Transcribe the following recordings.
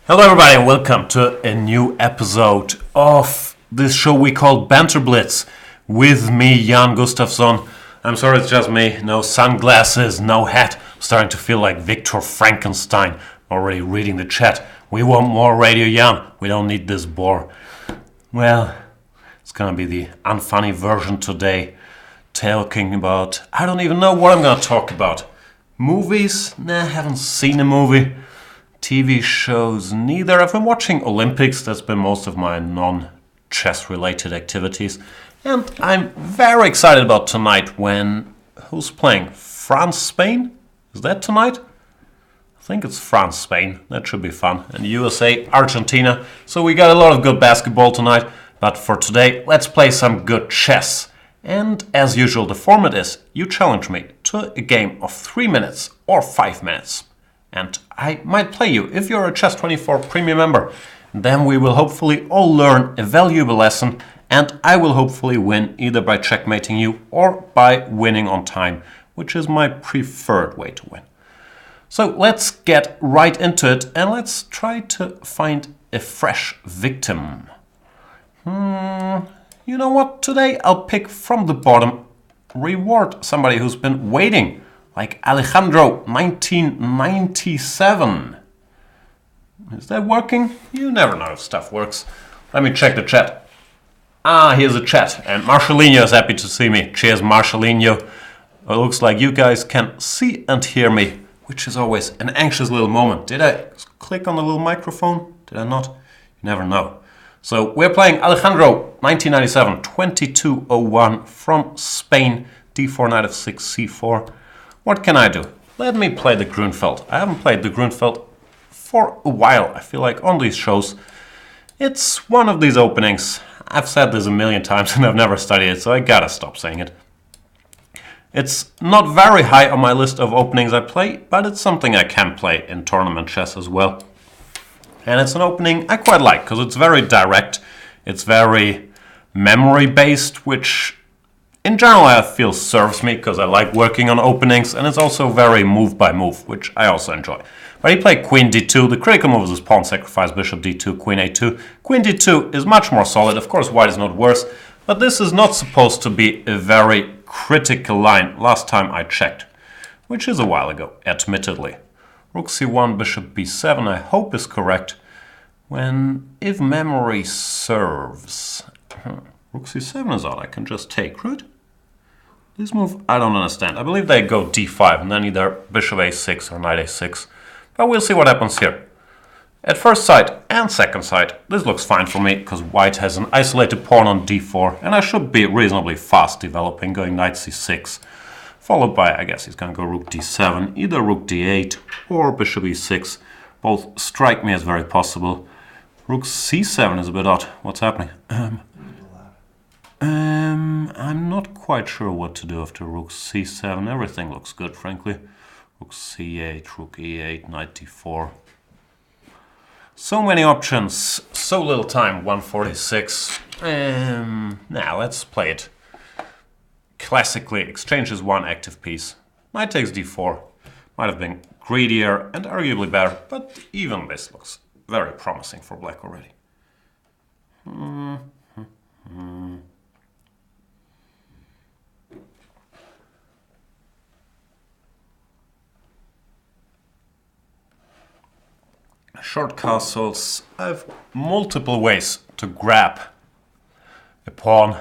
Hello everybody and welcome to a new episode of this show we call Banter Blitz with me, Jan Gustafsson. I'm sorry it's just me, no sunglasses, no hat. I'm starting to feel like Victor Frankenstein, already reading the chat. We want more Radio Jan, we don't need this bore. Well, it's gonna be the unfunny version today, talking about, I don't even know what I'm gonna talk about. Movies? Nah, I haven't seen a movie. TV shows, neither. I've been watching Olympics, that's been most of my non-chess related activities. And I'm very excited about tonight when... Who's playing? France-Spain? Is that tonight? I think it's France-Spain, that should be fun. And USA-Argentina, so we got a lot of good basketball tonight. But for today, let's play some good chess. And as usual, the format is, you challenge me to a game of 3 minutes or 5 minutes. And I might play you if you're a Chess24 premium member. Then we will hopefully all learn a valuable lesson, and I will hopefully win either by checkmating you or by winning on time, which is my preferred way to win. So let's get right into it and let's try to find a fresh victim. You know what? Today I'll pick from the bottom, reward somebody who's been waiting. Like Alejandro, 1997. Is that working? You never know if stuff works. Let me check the chat. Here's a chat. And Marcelinho is happy to see me. Cheers, Marcelinho. It looks like you guys can see and hear me, which is always an anxious little moment. Did I click on the little microphone? Did I not? You never know. So we're playing Alejandro, 1997, 2201 from Spain. D4, knight f6, c4. What can I do? Let me play the Grunfeld. I haven't played the Grunfeld for a while. I feel like on these shows, it's one of these openings. I've said this a million times and I've never studied it, so I gotta stop saying it. It's not very high on my list of openings I play, but it's something I can play in tournament chess as well. And it's an opening I quite like, because it's very direct. It's very memory-based, which... in general, I feel serves me because I like working on openings, and it's also very move by move, which I also enjoy. But he played Queen d2. The critical move is his pawn sacrifice, Bishop d2, Queen a2. Queen d2 is much more solid. Of course, white is not worse, but this is not supposed to be a very critical line last time I checked, which is a while ago, admittedly. Rook c1, Bishop b7, I hope is correct. If memory serves... Rook c7 is out, I can just take, right? This move, I don't understand. I believe they go d5 and then either bishop a6 or knight a6. But we'll see what happens here. At first sight and second sight, this looks fine for me because white has an isolated pawn on d4 and I should be reasonably fast developing, going knight c6. Followed by, I guess he's going to go rook d7, either rook d8 or bishop e6. Both strike me as very possible. Rook c7 is a bit odd. What's happening? I'm not quite sure what to do after rook c7. Everything looks good, frankly. Rook c8, rook e8, knight d4. So many options, so little time, 146. Now let's play it. Classically, exchange is one active piece. Knight takes d4. Might have been greedier and arguably better, but even this looks very promising for black already. Short castles. I have multiple ways to grab a pawn.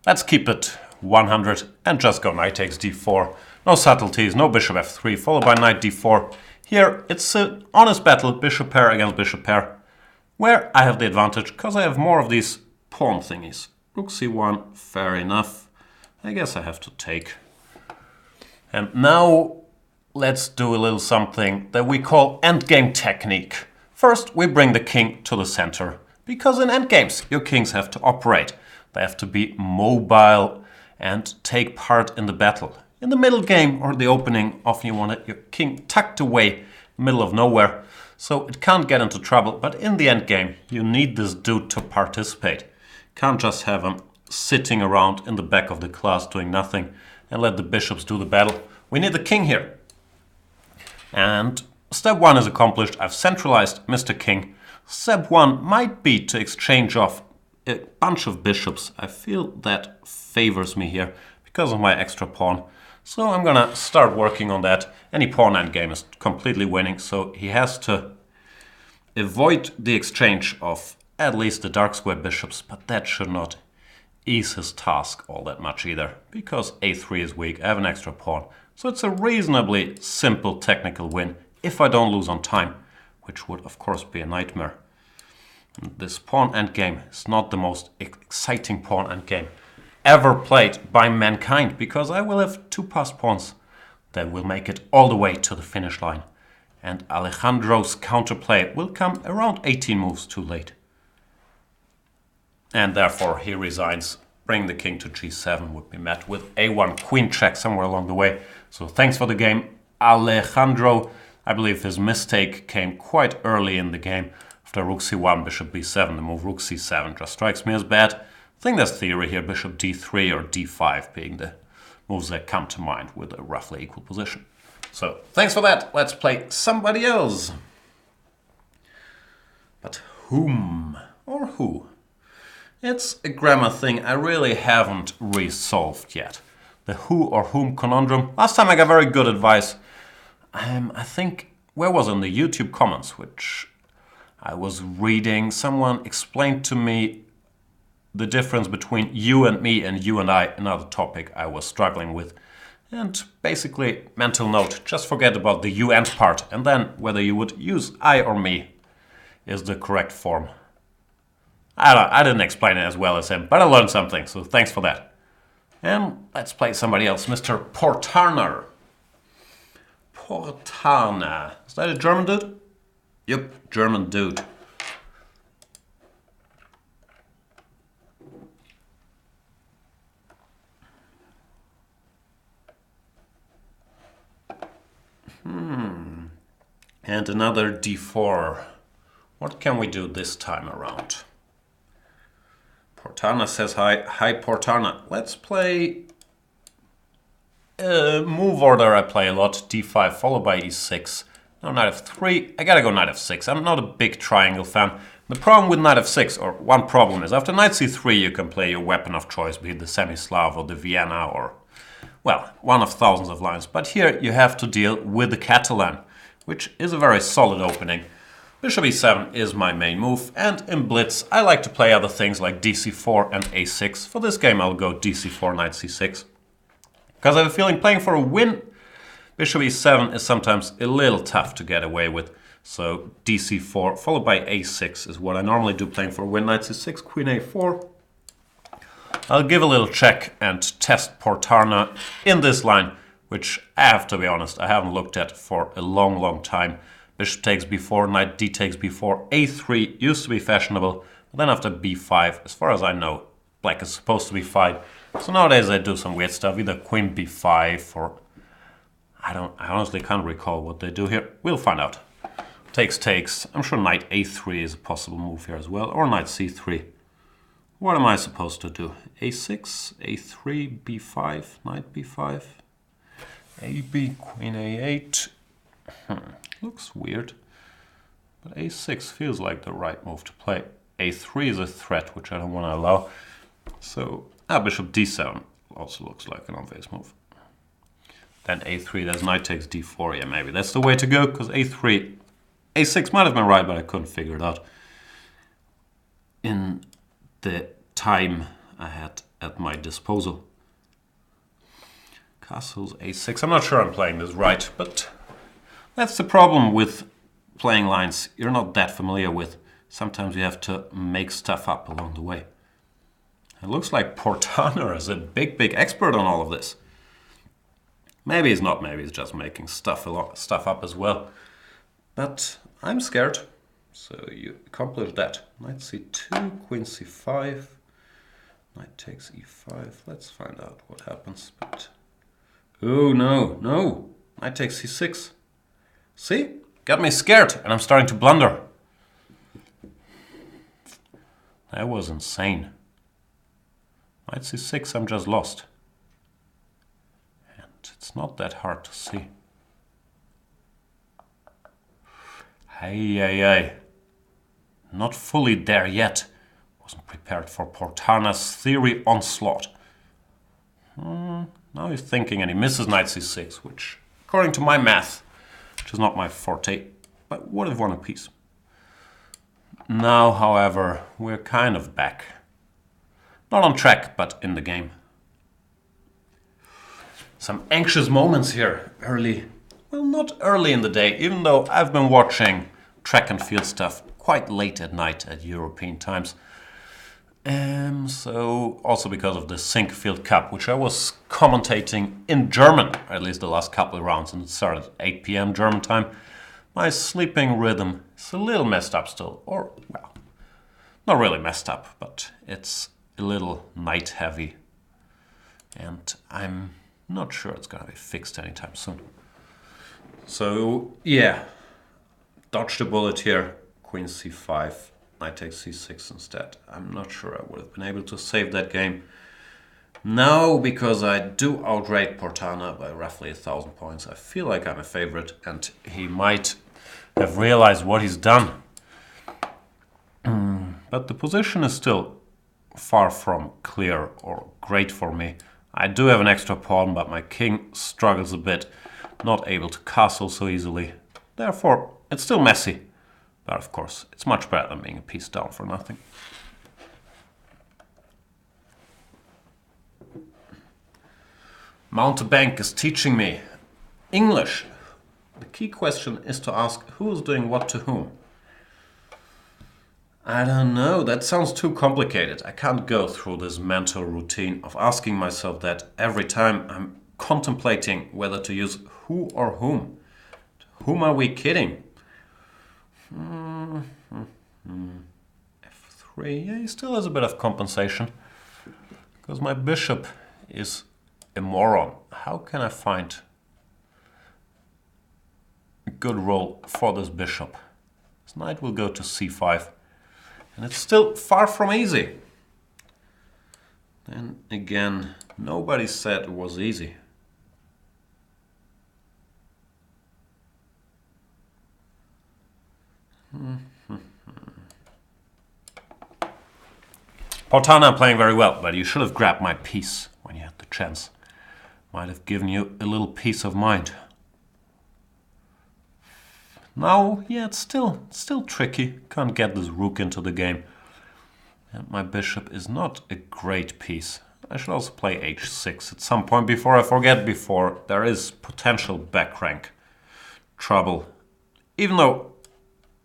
Let's keep it 100 and just go knight takes d4. No subtleties, no bishop f3, followed by knight d4. Here it's an honest battle, bishop pair against bishop pair, where I have the advantage because I have more of these pawn thingies. Rook c1, fair enough. I guess I have to take. And now let's do a little something that we call endgame technique. First, we bring the king to the center, because in endgames, your kings have to operate. They have to be mobile and take part in the battle. In the middle game or the opening, often you want your king tucked away, middle of nowhere, so it can't get into trouble. But in the endgame, you need this dude to participate. Can't just have him sitting around in the back of the class doing nothing and let the bishops do the battle. We need the king here. And step 1 is accomplished. I've centralized Mr. King. Step 1 might be to exchange off a bunch of bishops. I feel that favors me here because of my extra pawn. So I'm gonna start working on that. Any pawn endgame is completely winning, so he has to avoid the exchange of at least the dark square bishops, but that should not ease his task all that much either, because a3 is weak, I have an extra pawn. So it's a reasonably simple technical win if I don't lose on time, which would of course be a nightmare. This pawn endgame is not the most exciting pawn endgame ever played by mankind, because I will have 2 passed pawns that will make it all the way to the finish line. And Alejandro's counterplay will come around 18 moves too late. And therefore he resigns. Bring the king to g7 would be met with a1 queen check somewhere along the way. So thanks for the game, Alejandro. I believe his mistake came quite early in the game. After rook c1, bishop b7, the move rook c7 just strikes me as bad. I think there's theory here, bishop d3 or d5 being the moves that come to mind with a roughly equal position. So thanks for that. Let's play somebody else. But whom or who? It's a grammar thing I really haven't resolved yet. The who or whom conundrum. Last time I got very good advice. I think, where was it? In the YouTube comments, which I was reading. Someone explained to me the difference between you and me and you and I, another topic I was struggling with. And basically, mental note, just forget about the you and part, and then whether you would use I or me is the correct form. I didn't explain it as well as him, but I learned something, so thanks for that. And let's play somebody else, Mr. Port Nur. Port Nur. Is that a German dude? Yep, German dude. And another d4. What can we do this time around? Portana says hi. Hi, Portana. Let's play a move order I play a lot. d5 followed by e6. Now knight f3. I gotta go knight f6. I'm not a big triangle fan. The problem with knight f6, or one problem, is after knight c3 you can play your weapon of choice, be it the Semi-Slav or the Vienna or, well, one of thousands of lines. But here you have to deal with the Catalan, which is a very solid opening. Bishop e7 is my main move, and in Blitz I like to play other things like dc4 and a6. For this game I'll go dc4, knight c6. Because I have a feeling playing for a win, bishop e7 is sometimes a little tough to get away with. So dc4 followed by a6 is what I normally do playing for a win. Knight c6, queen a4. I'll give a little check and test Portana in this line, which I have to be honest, I haven't looked at for a long time. Bishop takes b4, knight d takes b4, a3 used to be fashionable, but then after b5, as far as I know, black is supposed to be fine. So nowadays I do some weird stuff, either queen b5 or I honestly can't recall what they do here. We'll find out. Takes. I'm sure knight a3 is a possible move here as well, or knight c3. What am I supposed to do? a6, a3, b5, knight b5, ab, queen a8. Looks weird, but a6 feels like the right move to play. a3 is a threat, which I don't want to allow. So, bishop d7 also looks like an obvious move. Then a3, there's knight takes d4. Yeah, maybe that's the way to go, because a3, a6 might have been right, but I couldn't figure it out in the time I had at my disposal. Castles a6. I'm not sure I'm playing this right, but that's the problem with playing lines you're not that familiar with. Sometimes you have to make stuff up along the way. It looks like Portana is a big expert on all of this. Maybe he's not, maybe he's just making stuff up as well. But I'm scared. So you accomplish that. Knight c2, queen c5, knight takes e5. Let's find out what happens. But oh no, knight takes c6. See? Got me scared, and I'm starting to blunder. That was insane. Knight c6, I'm just lost. And it's not that hard to see. Hey. Not fully there yet. Wasn't prepared for Portana's theory onslaught. Now he's thinking and he misses knight c6, which, according to my math, which is not my forte, but would have won a piece. Now, however, we're kind of back. Not on track, but in the game. Some anxious moments here early. Well, not early in the day, even though I've been watching track and field stuff quite late at night at European times. So also because of the Sync Field Cup, which I was commentating in German, at least the last couple of rounds, and it started at 8 p.m. German time. My sleeping rhythm is a little messed up still, or, well, not really messed up, but it's a little night heavy, and I'm not sure it's gonna be fixed anytime soon. So, yeah, dodged a bullet here, queen c5. Knight takes c6 instead. I'm not sure I would have been able to save that game. Now, because I do outrate Portana by roughly 1,000 points, I feel like I'm a favorite and he might have realized what he's done. But the position is still far from clear or great for me. I do have an extra pawn, but my king struggles a bit, not able to castle so easily. Therefore, it's still messy. But of course, it's much better than being a piece down for nothing. Mountebank is teaching me English. The key question is to ask who is doing what to whom. I don't know, that sounds too complicated. I can't go through this mental routine of asking myself that every time I'm contemplating whether to use who or whom. Whom are we kidding? F3, yeah, he still has a bit of compensation. Because my bishop is a moron. How can I find a good role for this bishop? This knight will go to c5. And it's still far from easy. Then again, nobody said it was easy. Portana playing very well, but you should have grabbed my piece when you had the chance. Might have given you a little peace of mind. Now, yeah, it's still tricky. Can't get this rook into the game. And my bishop is not a great piece. I should also play h6 at some point before I forget, before there is potential back rank trouble. Even though,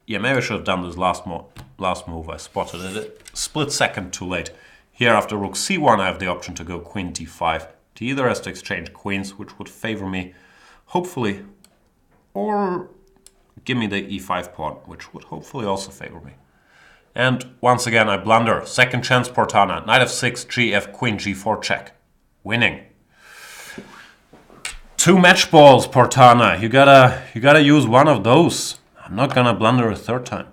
yeah, maybe I should have done this last move. I spotted it a split second too late. Here after rook c1 I have the option to go queen d5. He either has to exchange queens, which would favor me, hopefully, or give me the e5 pawn, which would hopefully also favor me. And once again I blunder. Second chance Portana. Knight f6, gf, queen g4 check. Winning. 2 match balls, Portana. You gotta use one of those. I'm not gonna blunder a third time.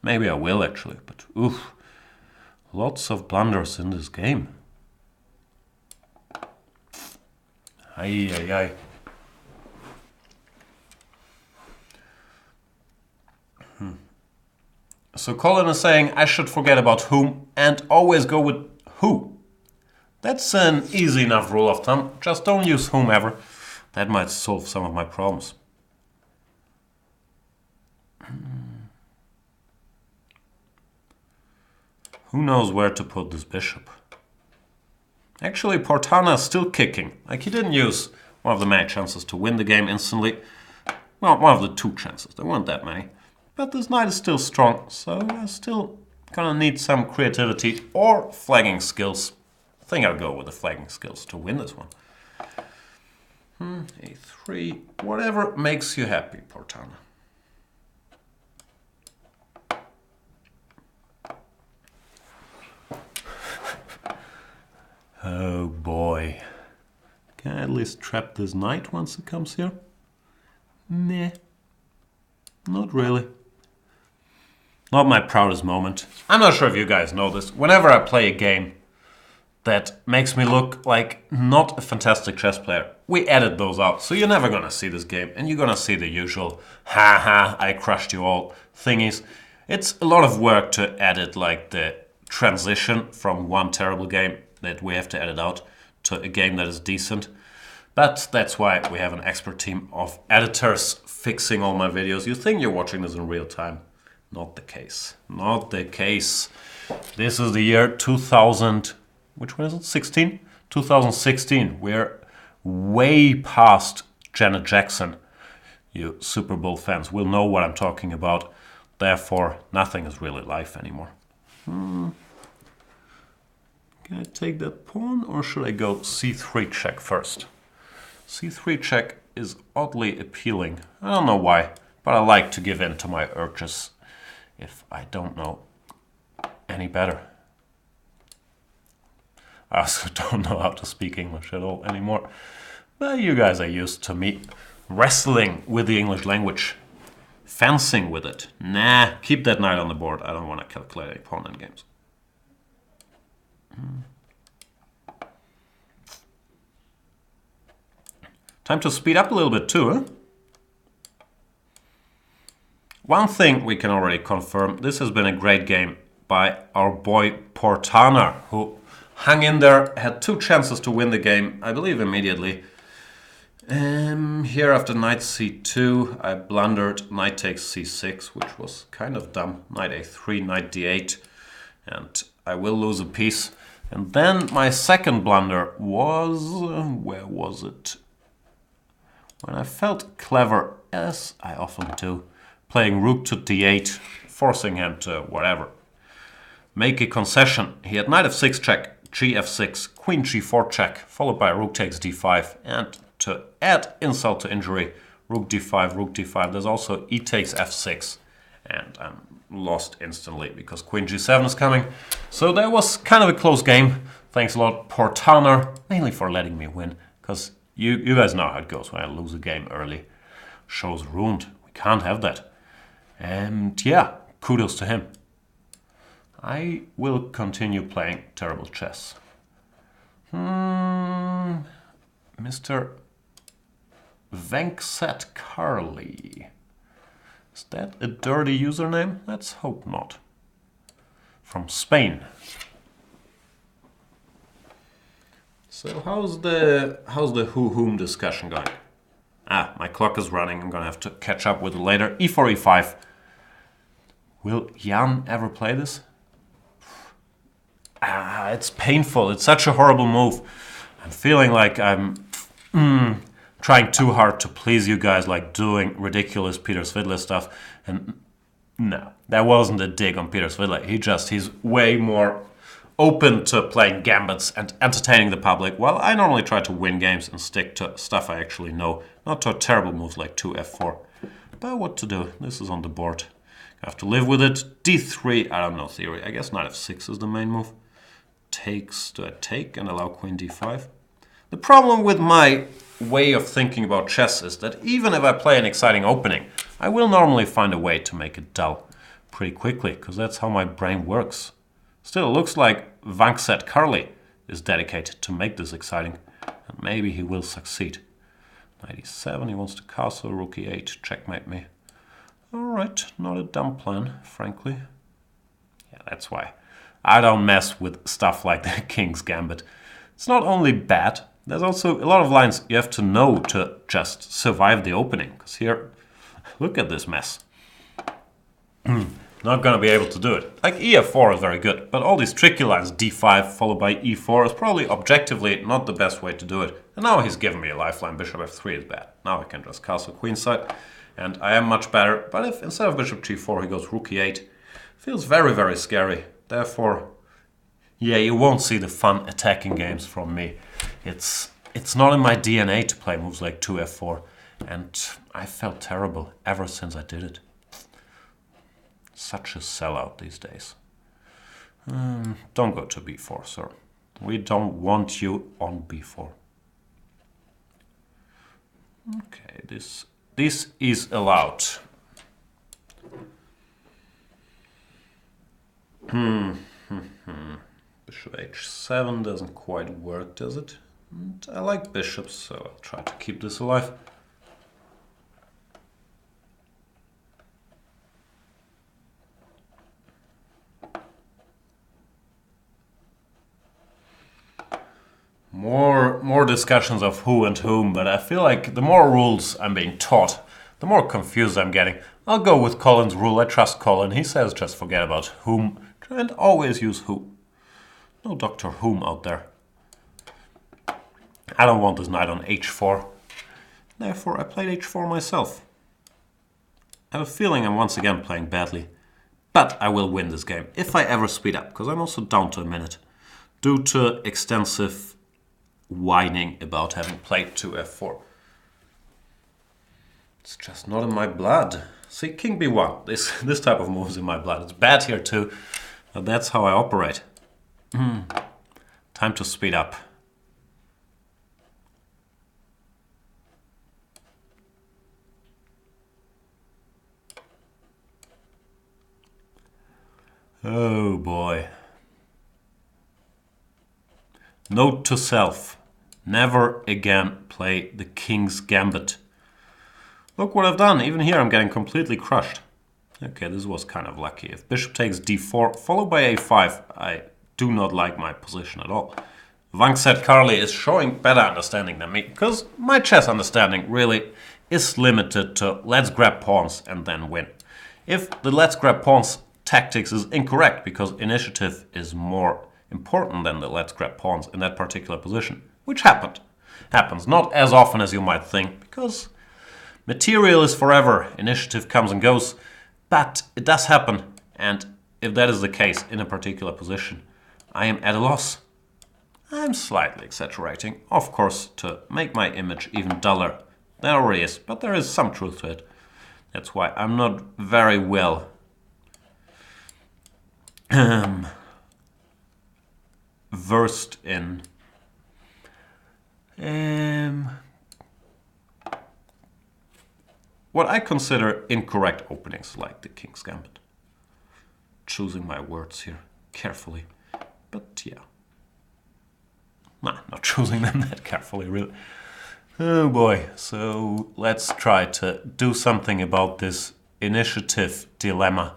Maybe I will actually, but oof. Lots of blunders in this game. Ay. So Colin is saying I should forget about whom and always go with who. That's an easy enough rule of thumb. Just don't use whomever. That might solve some of my problems. Who knows where to put this bishop? Actually, Portana is still kicking. Like, he didn't use one of the many chances to win the game instantly. Well, one of the 2 chances. There weren't that many. But this knight is still strong, so I still gonna need some creativity or flagging skills. I think I'll go with the flagging skills to win this one. A3, whatever makes you happy, Portana. Oh boy. Can I at least trap this knight once it comes here? Meh. Not really. Not my proudest moment. I'm not sure if you guys know this. Whenever I play a game, that makes me look like not a fantastic chess player. We added those out, so you're never gonna see this game, and you're gonna see the usual ha, I crushed you all thingies. It's a lot of work to edit like the transition from one terrible game that we have to edit out to a game that is decent. But that's why we have an expert team of editors fixing all my videos. You think you're watching this in real time. Not the case. Not the case. This is the year 2000. Which one is it? 16? 2016. We're way past Janet Jackson. You Super Bowl fans will know what I'm talking about. Therefore, nothing is really life anymore. Can I take that pawn or should I go c3 check first? c3 check is oddly appealing. I don't know why, but I like to give in to my urges if I don't know any better. I also don't know how to speak English at all anymore. But you guys are used to me wrestling with the English language. Fencing with it. Nah, keep that knight on the board. I don't want to calculate any pawn endgames. Time to speed up a little bit too, huh? One thing we can already confirm, this has been a great game by our boy Port Nur, who hung in there, had 2 chances to win the game, I believe immediately. Here after knight c2, I blundered knight takes c6, which was kind of dumb. Knight a3, knight d8, and I will lose a piece. And then my second blunder was... where was it? When I felt clever, as I often do, playing rook to d8, forcing him to whatever. Make a concession. He had knight f6 check, gf6, queen g4 check, followed by rook takes d5, and to add insult to injury, rook d5, there's also e takes f6, and I'm lost instantly because queen g7 is coming. So that was kind of a close game. Thanks a lot, Port Nur, mainly for letting me win, because you guys know how it goes when I lose a game early. Show's ruined. We can't have that. And yeah, kudos to him. I will continue playing terrible chess. Mr. Venkset Carly. Is that a dirty username? Let's hope not. From Spain. So how's the who-whom discussion going? Ah, my clock is running. I'm gonna have to catch up with it later. e4, e5. Will Jan ever play this? Ah, it's painful. It's such a horrible move. I'm feeling like I'm trying too hard to please you guys, like doing ridiculous Peter Svidler stuff. And no, that wasn't a dig on Peter Svidler. He's way more open to playing gambits and entertaining the public. Well, I normally try to win games and stick to stuff I actually know, not to terrible moves like 2f4. But what to do? This is on the board. I have to live with it. d3, I don't know theory. I guess knight f6 is the main move. Takes, do I take and allow queen d5? The problem with my way of thinking about chess is that even if I play an exciting opening, I will normally find a way to make it dull pretty quickly, because that's how my brain works. Still, it looks like Venkset Carly is dedicated to make this exciting, and maybe he will succeed. Knight e7, he wants to castle, rook e8, checkmate me. Alright, not a dumb plan, frankly. Yeah, that's why I don't mess with stuff like the King's Gambit. It's not only bad, there's also a lot of lines you have to know to just survive the opening. Because here, look at this mess. Not going to be able to do it. Like ef4 is very good, but all these tricky lines, d5 followed by e4, is probably objectively not the best way to do it. And now he's given me a lifeline, bishop f3 is bad. Now I can just castle queenside, and I am much better. But if instead of bishop g4 he goes rook e8, feels very, very scary. Therefore, yeah, you won't see the fun attacking games from me. It's not in my DNA to play moves like 2f4, and I felt terrible ever since I did it. Such a sellout these days. Don't go to b4, sir. We don't want you on b4. Okay, this is allowed. Bishop h7 doesn't quite work, does it? And I like bishops, so I'll try to keep this alive. More discussions of who and whom, but I feel like the more rules I'm being taught, the more confused I'm getting. I'll go with Colin's rule. I trust Colin. He says just forget about whom and always use who. No Dr. Whom out there. I don't want this knight on h4. Therefore, I played h4 myself. I have a feeling I'm once again playing badly. But I will win this game if I ever speed up, because I'm also down to a minute. Due to extensive whining about having played to f4. It's just not in my blood. See, king b1. This type of move is in my blood. It's bad here too, but that's how I operate. Time to speed up. Oh boy. Note to self. Never again play the King's Gambit. Look what I've done. Even here I'm getting completely crushed. Okay, this was kind of lucky. If bishop takes d4, followed by a5, I do not like my position at all. Vangset Carly is showing better understanding than me, because my chess understanding really is limited to let's grab pawns and then win. If the let's grab pawns tactics is incorrect, because initiative is more important than the let's grab pawns in that particular position, which happens not as often as you might think, because material is forever, initiative comes and goes, but it does happen, and if that is the case in a particular position, I am at a loss. I'm slightly exaggerating, of course, to make my image even duller than it already is, but there is some truth to it. That's why I'm not very well versed in what I consider incorrect openings like the King's Gambit. Choosing my words here carefully, but yeah. Nah, not choosing them that carefully, really. Oh boy, so let's try to do something about this initiative dilemma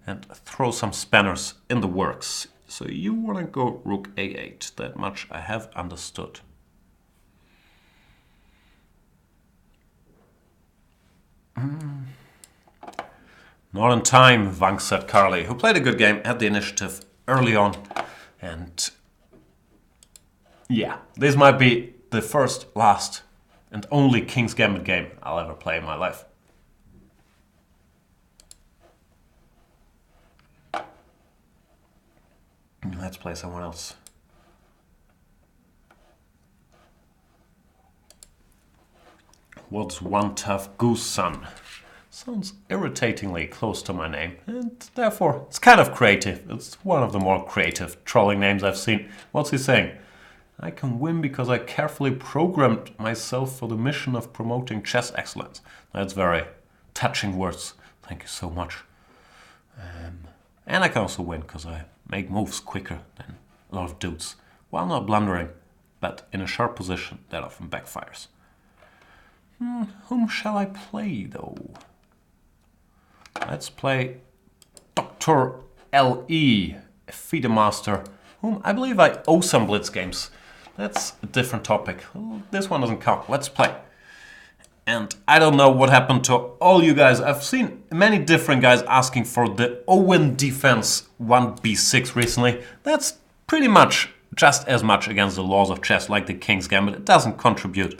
and throw some spanners in the works. So you want to go rook a8, that much I have understood. Not in time, Vangset Carly, who played a good game, had the initiative early on. And yeah, this might be the first, last, and only King's Gambit game I'll ever play in my life. Let's play someone else. What's one tough goose son? Sounds irritatingly close to my name, and therefore it's kind of creative. It's one of the more creative trolling names I've seen. What's he saying? I can win because I carefully programmed myself for the mission of promoting chess excellence. That's very touching words. Thank you so much. And I can also win because I make moves quicker than a lot of dudes, while not blundering, but in a sharp position that often backfires. Whom shall I play, though? Let's play Dr. L.E., a FIDE master, whom I believe I owe some Blitz games. That's a different topic. This one doesn't count. Let's play. And I don't know what happened to all you guys. I've seen many different guys asking for the Owen defense 1b6 recently. That's pretty much just as much against the laws of chess like the King's Gambit. It doesn't contribute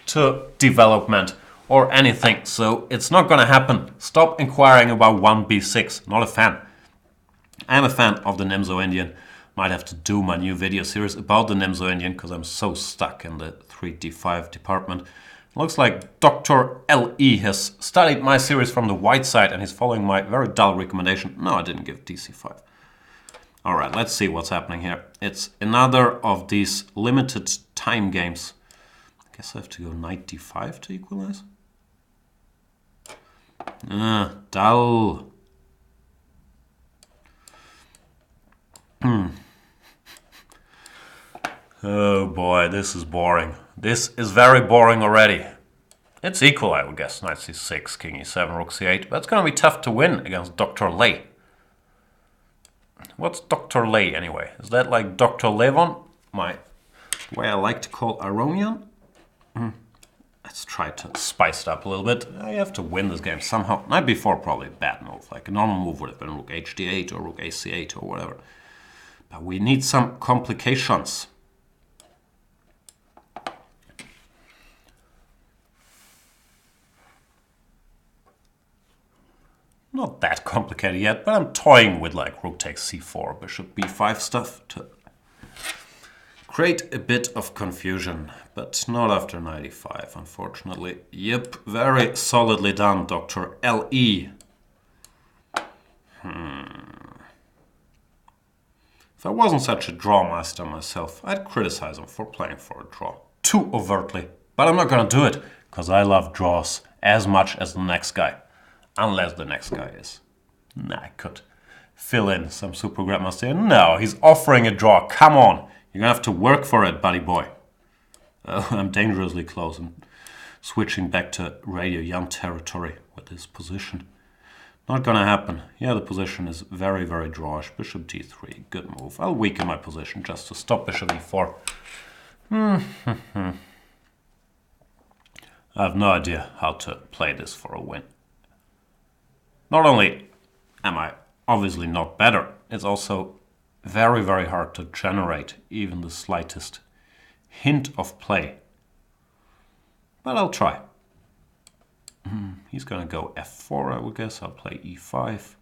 to development or anything, so it's not gonna happen. Stop inquiring about 1b6. Not a fan. I'm a fan of the Nimzo Indian. Might have to do my new video series about the Nimzo Indian because I'm so stuck in the 3d5 department. Looks like Dr. L.E. has studied my series from the white side and he's following my very dull recommendation. No, I didn't give dc5. Alright, let's see what's happening here. It's another of these limited time games. I guess I have to go knight d5 to equalize. Dull. Oh boy, this is boring. This is very boring already. It's equal, I would guess. Knight c6, king e7, rook c8. But it's gonna be tough to win against Dr. Lei. What's Dr. Lei anyway? Is that like Dr. Levon? The way I like to call Aronian? Let's try to spice it up a little bit. I have to win this game somehow. Knight b4 probably a bad move. Like a normal move would have been rook hd8 or rook ac8 or whatever. But we need some complications. Not that complicated yet, but I'm toying with like rook takes c4, bishop b5 stuff to create a bit of confusion, but not after knight e5, unfortunately. Yep, very solidly done, Dr. L.E. If I wasn't such a draw master myself, I'd criticize him for playing for a draw. Too overtly. But I'm not gonna do it, because I love draws as much as the next guy. Unless the next guy is. Nah, I could fill in some super grandmaster. No, he's offering a draw. Come on. You're gonna have to work for it, buddy boy. Oh, I'm dangerously close. I'm switching back to Radio Jan territory with this position. Not gonna happen. Yeah, the position is very, very drawish. Bishop d3, good move. I'll weaken my position just to stop bishop e4. I have no idea how to play this for a win. Not only am I obviously not better, it's also very, very hard to generate even the slightest hint of play. But I'll try. He's gonna go f4, I would guess. I'll play e5.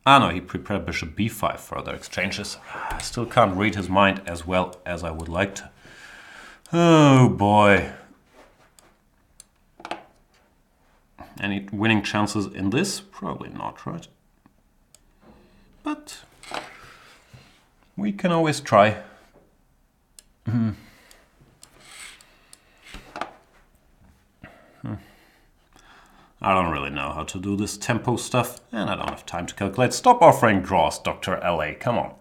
Ah no, he prepared bishop b5 for other exchanges. I still can't read his mind as well as I would like to. Oh boy. Any winning chances in this? Probably not, right? But we can always try. I don't really know how to do this tempo stuff, and I don't have time to calculate. Stop offering draws, Dr. LA. Come on.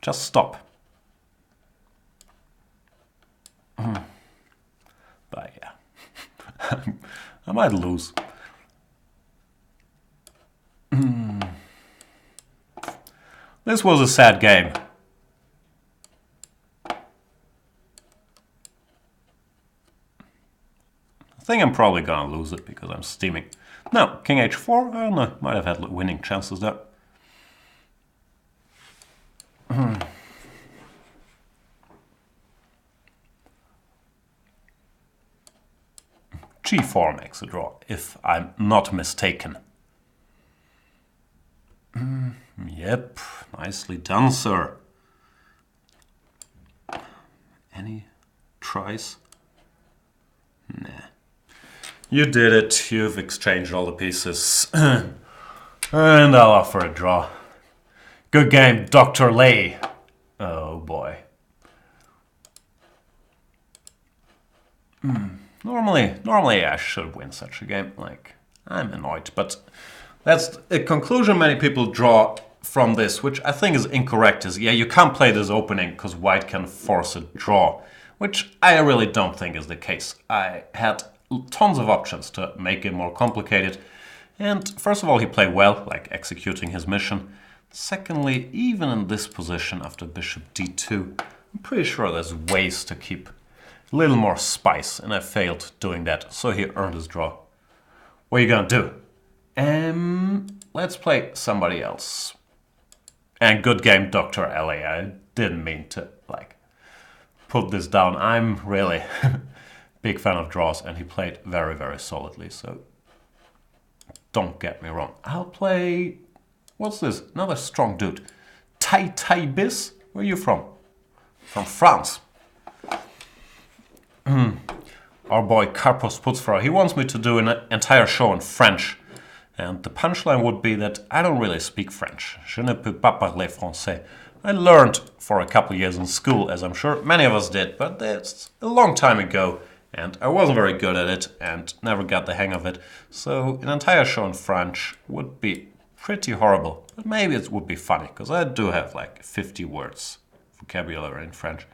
Just stop. But yeah. I might lose. This was a sad game. I think I'm probably gonna lose it because I'm steaming. No, king h4, I don't know, might have had winning chances there. g4 makes a draw, if I'm not mistaken. Yep, nicely done, sir. Any tries? Nah. You did it. You've exchanged all the pieces. And I'll offer a draw. Good game, Dr. Lei. Oh boy. Normally I should win such a game. Like, I'm annoyed, but that's a conclusion many people draw from this, which I think is incorrect, is, yeah, you can't play this opening because white can force a draw, which I really don't think is the case. I had tons of options to make it more complicated, and first of all, he played well, like executing his mission. Secondly, even in this position after bishop d2, I'm pretty sure there's ways to keep a little more spice, and I failed doing that, so he earned his draw. What are you gonna do? Let's play somebody else. And good game, Dr. Ellie. I didn't mean to, like, put this down. I'm really big fan of draws, and he played very, very solidly, so don't get me wrong. I'll play... What's this? Another strong dude. Titus? Where are you from? From France. Our boy Carpos Putzfrau, he wants me to do an entire show in French. And the punchline would be that I don't really speak French. Je ne peux pas parler français. I learned for a couple years in school, as I'm sure many of us did, but that's a long time ago, and I wasn't very good at it and never got the hang of it. So an entire show in French would be pretty horrible, but maybe it would be funny, because I do have like 50 words vocabulary in French.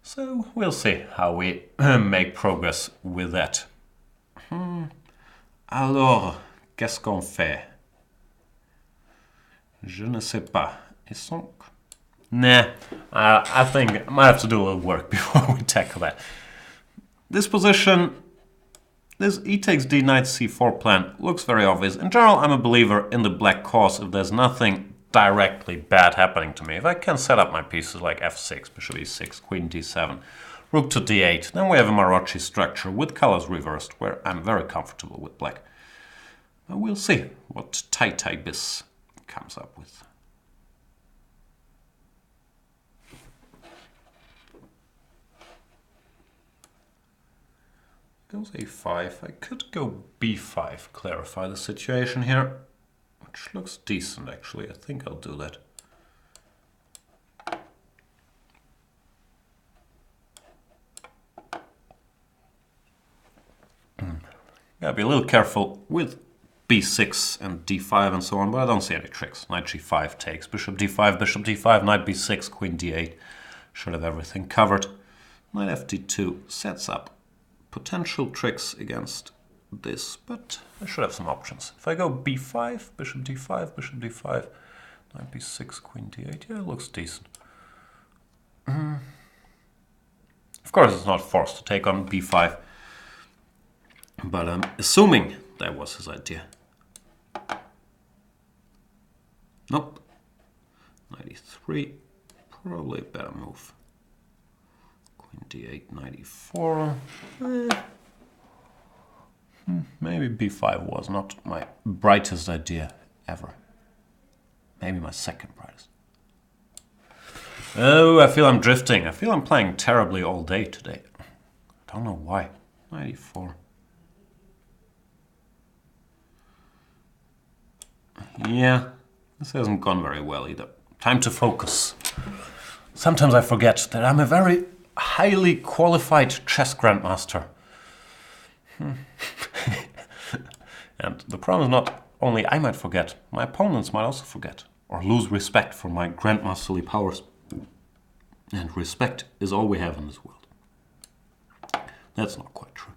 So we'll see how we make progress with that. Alors, qu'est-ce qu'on fait? Je ne sais pas. Ils sont... Nah, I think I might have to do a little work before we tackle that. This position, this e takes d knight c4 plan looks very obvious. In general, I'm a believer in the black cause if there's nothing directly bad happening to me. If I can set up my pieces like f6, bishop e6, queen d7, rook to d8, then we have a Maroczy structure with colors reversed where I'm very comfortable with black. But we'll see what Titus comes up with. Goes a5. I could go b5, clarify the situation here, which looks decent actually. I think I'll do that. Gotta be a little careful with b6 and d5 and so on, but I don't see any tricks. Knight g5 takes, bishop d5, knight b6, queen d8. Should have everything covered. Knight fd2 sets up potential tricks against this, but I should have some options. If I go b5, bishop d5, knight b6, queen d8, yeah, it looks decent. Of course, it's not forced to take on b5, but I'm assuming that was his idea. Nope. Knight e3, probably a better move. Queen d8, knight e4. Maybe b5 was not my brightest idea ever. Maybe my second brightest. Oh, I feel I'm drifting. I feel I'm playing terribly all day today. I don't know why. Knight e4. Yeah, this hasn't gone very well either. Time to focus. Sometimes I forget that I'm a very highly qualified chess grandmaster. And the problem is not only I might forget, my opponents might also forget or lose respect for my grandmasterly powers. And respect is all we have in this world. That's not quite true.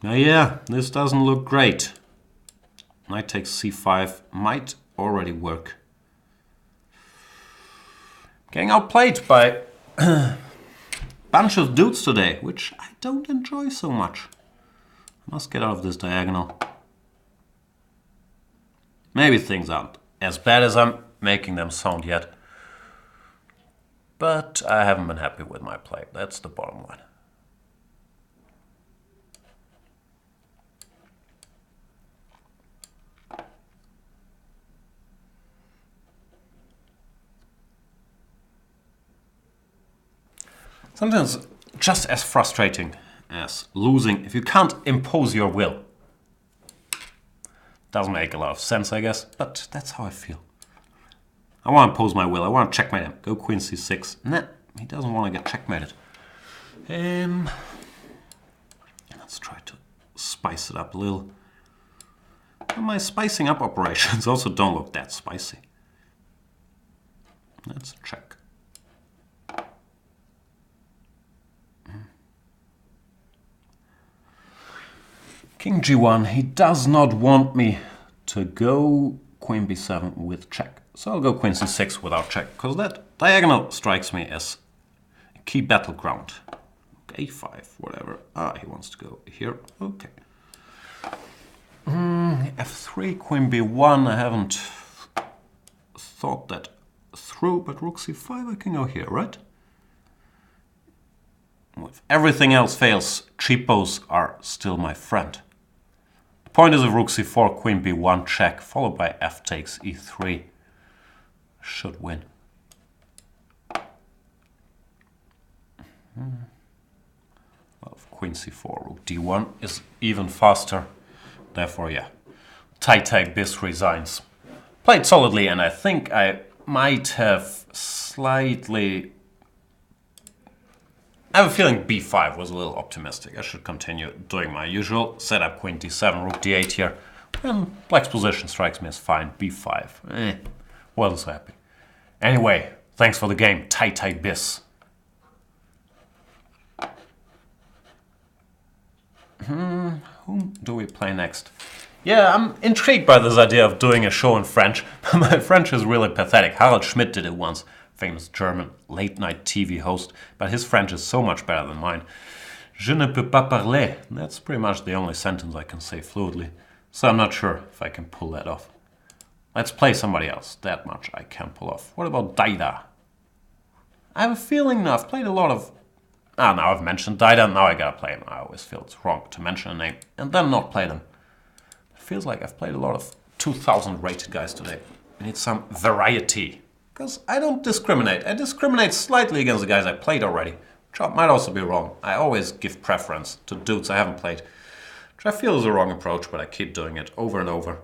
Now yeah, this doesn't look great. Knight takes c5 might already work. Getting outplayed by a bunch of dudes today, which I don't enjoy so much. I must get out of this diagonal. Maybe things aren't as bad as I'm making them sound yet. But I haven't been happy with my play. That's the bottom line. Sometimes just as frustrating as losing if you can't impose your will. Doesn't make a lot of sense, I guess, but that's how I feel. I want to impose my will. I want to checkmate him. Go queen c6. Nah, he doesn't want to get checkmated. Let's try to spice it up a little. And my spicing up operations also don't look that spicy. Let's check. King g1, he does not want me to go queen b7 with check. So I'll go queen c6 without check, because that diagonal strikes me as a key battleground. a5, whatever. Ah, he wants to go here. Okay. f3, queen b1, I haven't thought that through, but rook c5, I can go here, right? If everything else fails, cheapos are still my friend. The point is if rook c4, queen b1 check, followed by f takes e3, should win. Well, if queen c4, rook d1 is even faster. Therefore, yeah, Titus resigns. Played solidly, and I think I might have slightly... I have a feeling b5 was a little optimistic. I should continue doing my usual. Set up queen d7, rook d8 here. And black's position strikes me as fine. b5. Well, so happy. Anyway, thanks for the game, Titus. Whom do we play next? Yeah, I'm intrigued by this idea of doing a show in French. My French is really pathetic. Harald Schmidt did it once, famous German late-night TV host, but his French is so much better than mine. Je ne peux pas parler. That's pretty much the only sentence I can say fluently, so I'm not sure if I can pull that off. Let's play somebody else. That much I can pull off. What about Daida? I have a feeling now I've played a lot of... now I've mentioned Daida, now I gotta play him. I always feel it's wrong to mention a name and then not play them. It feels like I've played a lot of 2000 rated guys today. I need some variety. Because I don't discriminate. I discriminate slightly against the guys I played already. Which might also be wrong. I always give preference to dudes I haven't played. Which I feel is a wrong approach, but I keep doing it over and over.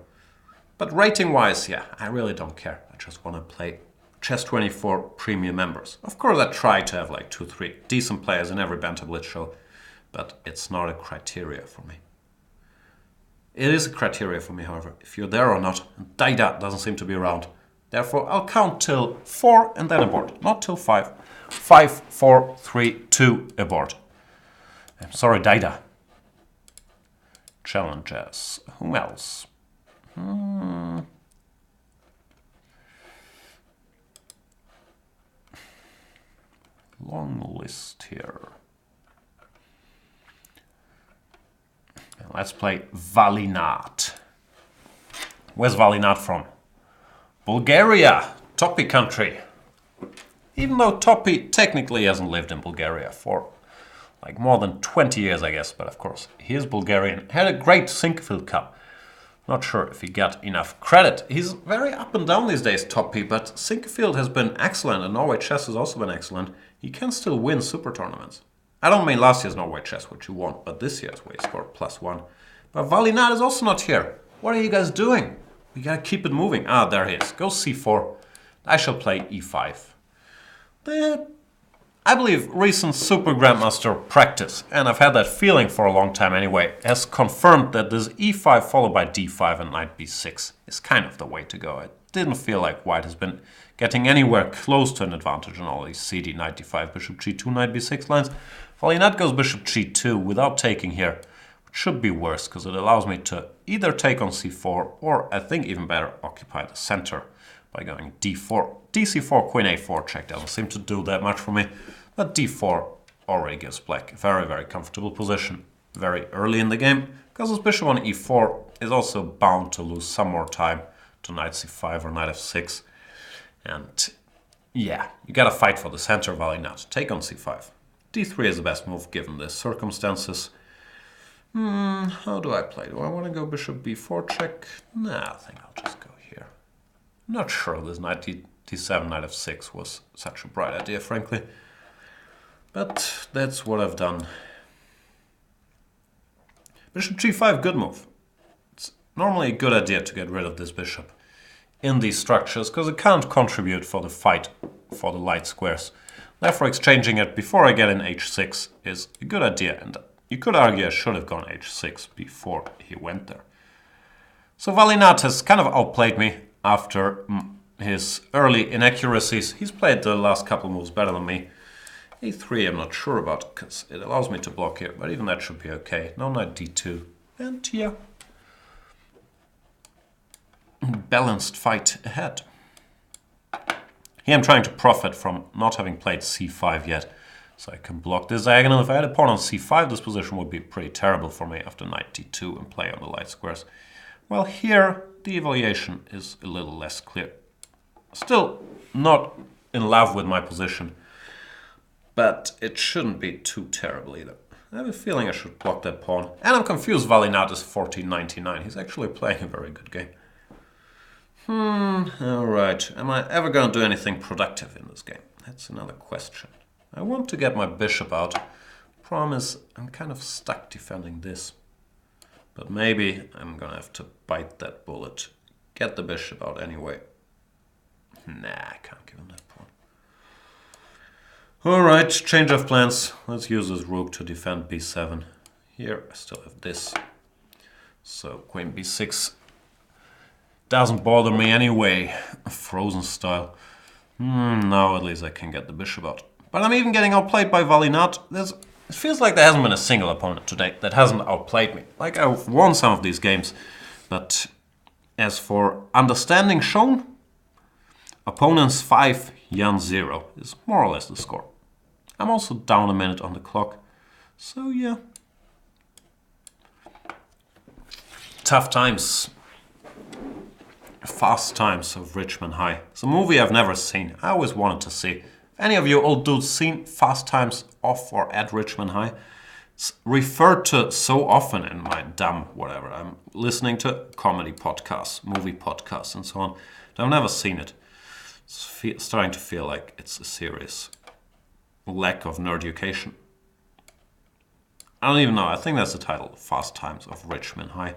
But rating-wise, yeah, I really don't care. I just want to play Chess24 premium members. Of course, I try to have like 2-3 decent players in every Banter Blitz show, but it's not a criteria for me. It is a criteria for me, however, if you're there or not, and Daida doesn't seem to be around. Therefore, I'll count till 4 and then abort, not till 5. 5, 4, 3, 2, abort. I'm sorry, Daida. Challenges. Whom else? Long list here. Let's play Valinat. Where's Valinat from? Bulgaria, Topi country. Even though Topi technically hasn't lived in Bulgaria for like more than 20 years, I guess. But of course, he is Bulgarian. Had a great Sinquefield Cup. Not sure if he got enough credit. He's very up and down these days, Topi, but Sinquefield has been excellent and Norway Chess has also been excellent. He can still win super tournaments. I don't mean last year's Norway Chess, which he won, but this year's where he scored +1. But Valinat is also not here. What are you guys doing? We gotta keep it moving. There he is. Go c4. I shall play e5. I believe recent Super Grandmaster practice, and I've had that feeling for a long time anyway, has confirmed that this e5 followed by d5 and knight b6 is kind of the way to go. It didn't feel like white has been getting anywhere close to an advantage in all these cd, knight d5, bishop g2, knight b6 lines. Valinat goes bishop g2 without taking here, which should be worse because it allows me to either take on c4 or, I think even better, occupy the center by going d4. dc4, queen a4 check doesn't seem to do that much for me, but d4 already gives black a very, very comfortable position very early in the game, because his bishop on e4 is also bound to lose some more time to knight c5 or knight f6. And yeah, you gotta fight for the center, Valinat. Take on c5. d3 is the best move given the circumstances. How do I play? Do I want to go bishop b4 check? Nah, I think I'll just go here. I'm not sure this knight d7, knight f6 was such a bright idea, frankly. But that's what I've done. Bishop g5, good move. It's normally a good idea to get rid of this bishop in these structures, because it can't contribute for the fight for the light squares. Therefore, exchanging it before I get in h6 is a good idea, and you could argue I should have gone h6 before he went there. So Valinat has kind of outplayed me after his early inaccuracies. He's played the last couple moves better than me. a3 I'm not sure about, because it allows me to block here, but even that should be okay. No knight d2, and yeah. Balanced fight ahead. Here I'm trying to profit from not having played c5 yet, so I can block this diagonal. If I had a pawn on c5, this position would be pretty terrible for me after knight d2 and play on the light squares. Well, here the evaluation is a little less clear. Still not in love with my position, but it shouldn't be too terrible either. I have a feeling I should block that pawn. And I'm confused Valinat is 1499. He's actually playing a very good game. Alright. Am I ever going to do anything productive in this game? That's another question. I want to get my bishop out. Problem is, I'm kind of stuck defending this. But maybe I'm going to have to bite that bullet. Get the bishop out anyway. Nah, I can't give him that pawn. Alright, change of plans. Let's use this rook to defend b7. Here I still have this. So queen b6 doesn't bother me anyway. Frozen style. Now at least I can get the bishop out. But I'm even getting outplayed by Valinat. It feels like there hasn't been a single opponent today that hasn't outplayed me. Like, I've won some of these games, but as for understanding shown, opponents 5, Jan 0 is more or less the score. I'm also down a minute on the clock, so yeah. Tough times. Fast Times of Richmond High. It's a movie I've never seen. I always wanted to see. Any of you old dudes seen Fast Times of or at Richmond High? It's referred to so often in my dumb whatever. I'm listening to comedy podcasts, movie podcasts and so on. But I've never seen it. It's starting to feel like it's a serious lack of nerd education. I don't even know. I think that's the title. Fast Times of Richmond High.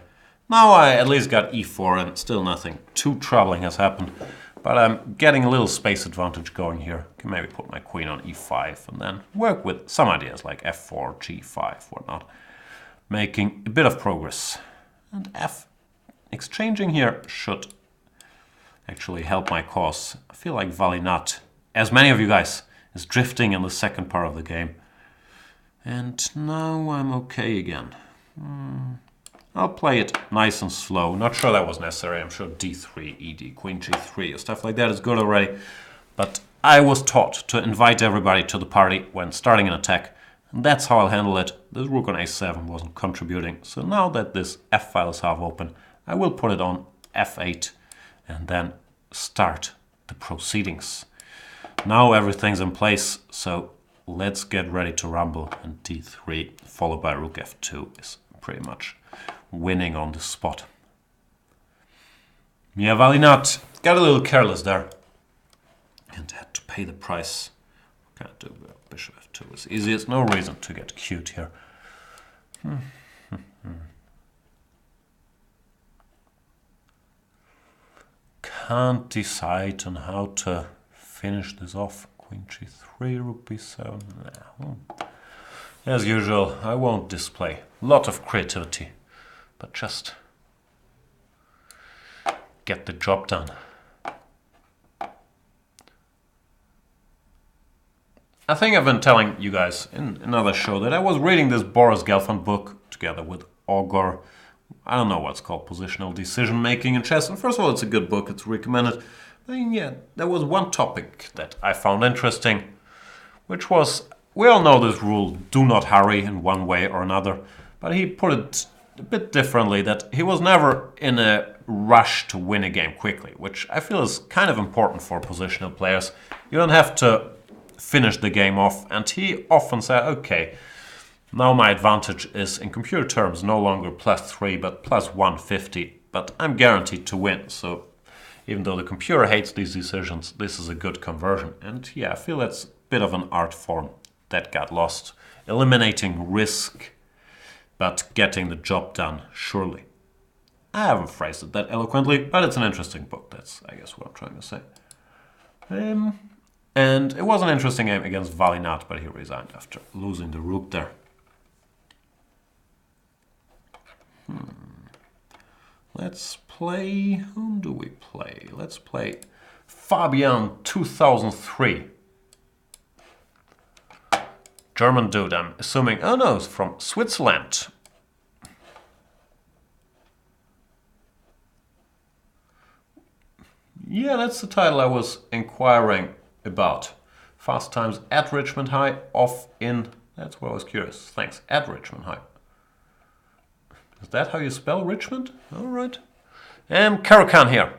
Now I at least got e4 and still nothing too troubling has happened. But I'm getting a little space advantage going here. Can maybe put my queen on e5 and then work with some ideas like f4, g5, whatnot. Making a bit of progress. And exchanging here should actually help my cause. I feel like Valinat, as many of you guys, is drifting in the second part of the game. And now I'm okay again. I'll play it nice and slow. Not sure that was necessary. I'm sure d3, ed, queen g3, or stuff like that is good already. But I was taught to invite everybody to the party when starting an attack. And that's how I'll handle it. This rook on a7 wasn't contributing. So now that this f file is half open, I will put it on f8 and then start the proceedings. Now everything's in place, so let's get ready to rumble. And d3 followed by rook f2 is pretty much winning on the spot. Yeah, Valinat got a little careless there and had to pay the price. Can't do bishop f2 is easiest. No reason to get cute here. Can't decide on how to finish this off. Queen g3, rook b7. As usual, I won't display a lot of creativity, but just get the job done. I think I've been telling you guys in another show that I was reading this Boris Gelfand book together with Ogor. I don't know what's called positional decision making in chess. And first of all, it's a good book. It's recommended. I mean, yeah, there was one topic that I found interesting, which was, we all know this rule, do not hurry in one way or another. But he put it a bit differently, that he was never in a rush to win a game quickly, which I feel is kind of important for positional players. You don't have to finish the game off. And he often said, okay, now my advantage is in computer terms no longer +3 but +150, but I'm guaranteed to win. So even though the computer hates these decisions, this is a good conversion. And yeah, I feel that's a bit of an art form that got lost. Eliminating risk, but getting the job done, surely. I haven't phrased it that eloquently, but it's an interesting book. That's, I guess, what I'm trying to say. And it was an interesting game against Valinat, but he resigned after losing the rook there. Let's play... Whom do we play? Let's play Fabian 2003. German dude, I'm assuming. Oh no, it's from Switzerland. Yeah, that's the title I was inquiring about. Fast Times at Richmond High, off in... That's what I was curious. Thanks. At Richmond High. Is that how you spell Richmond? All right. Caro-Kann here.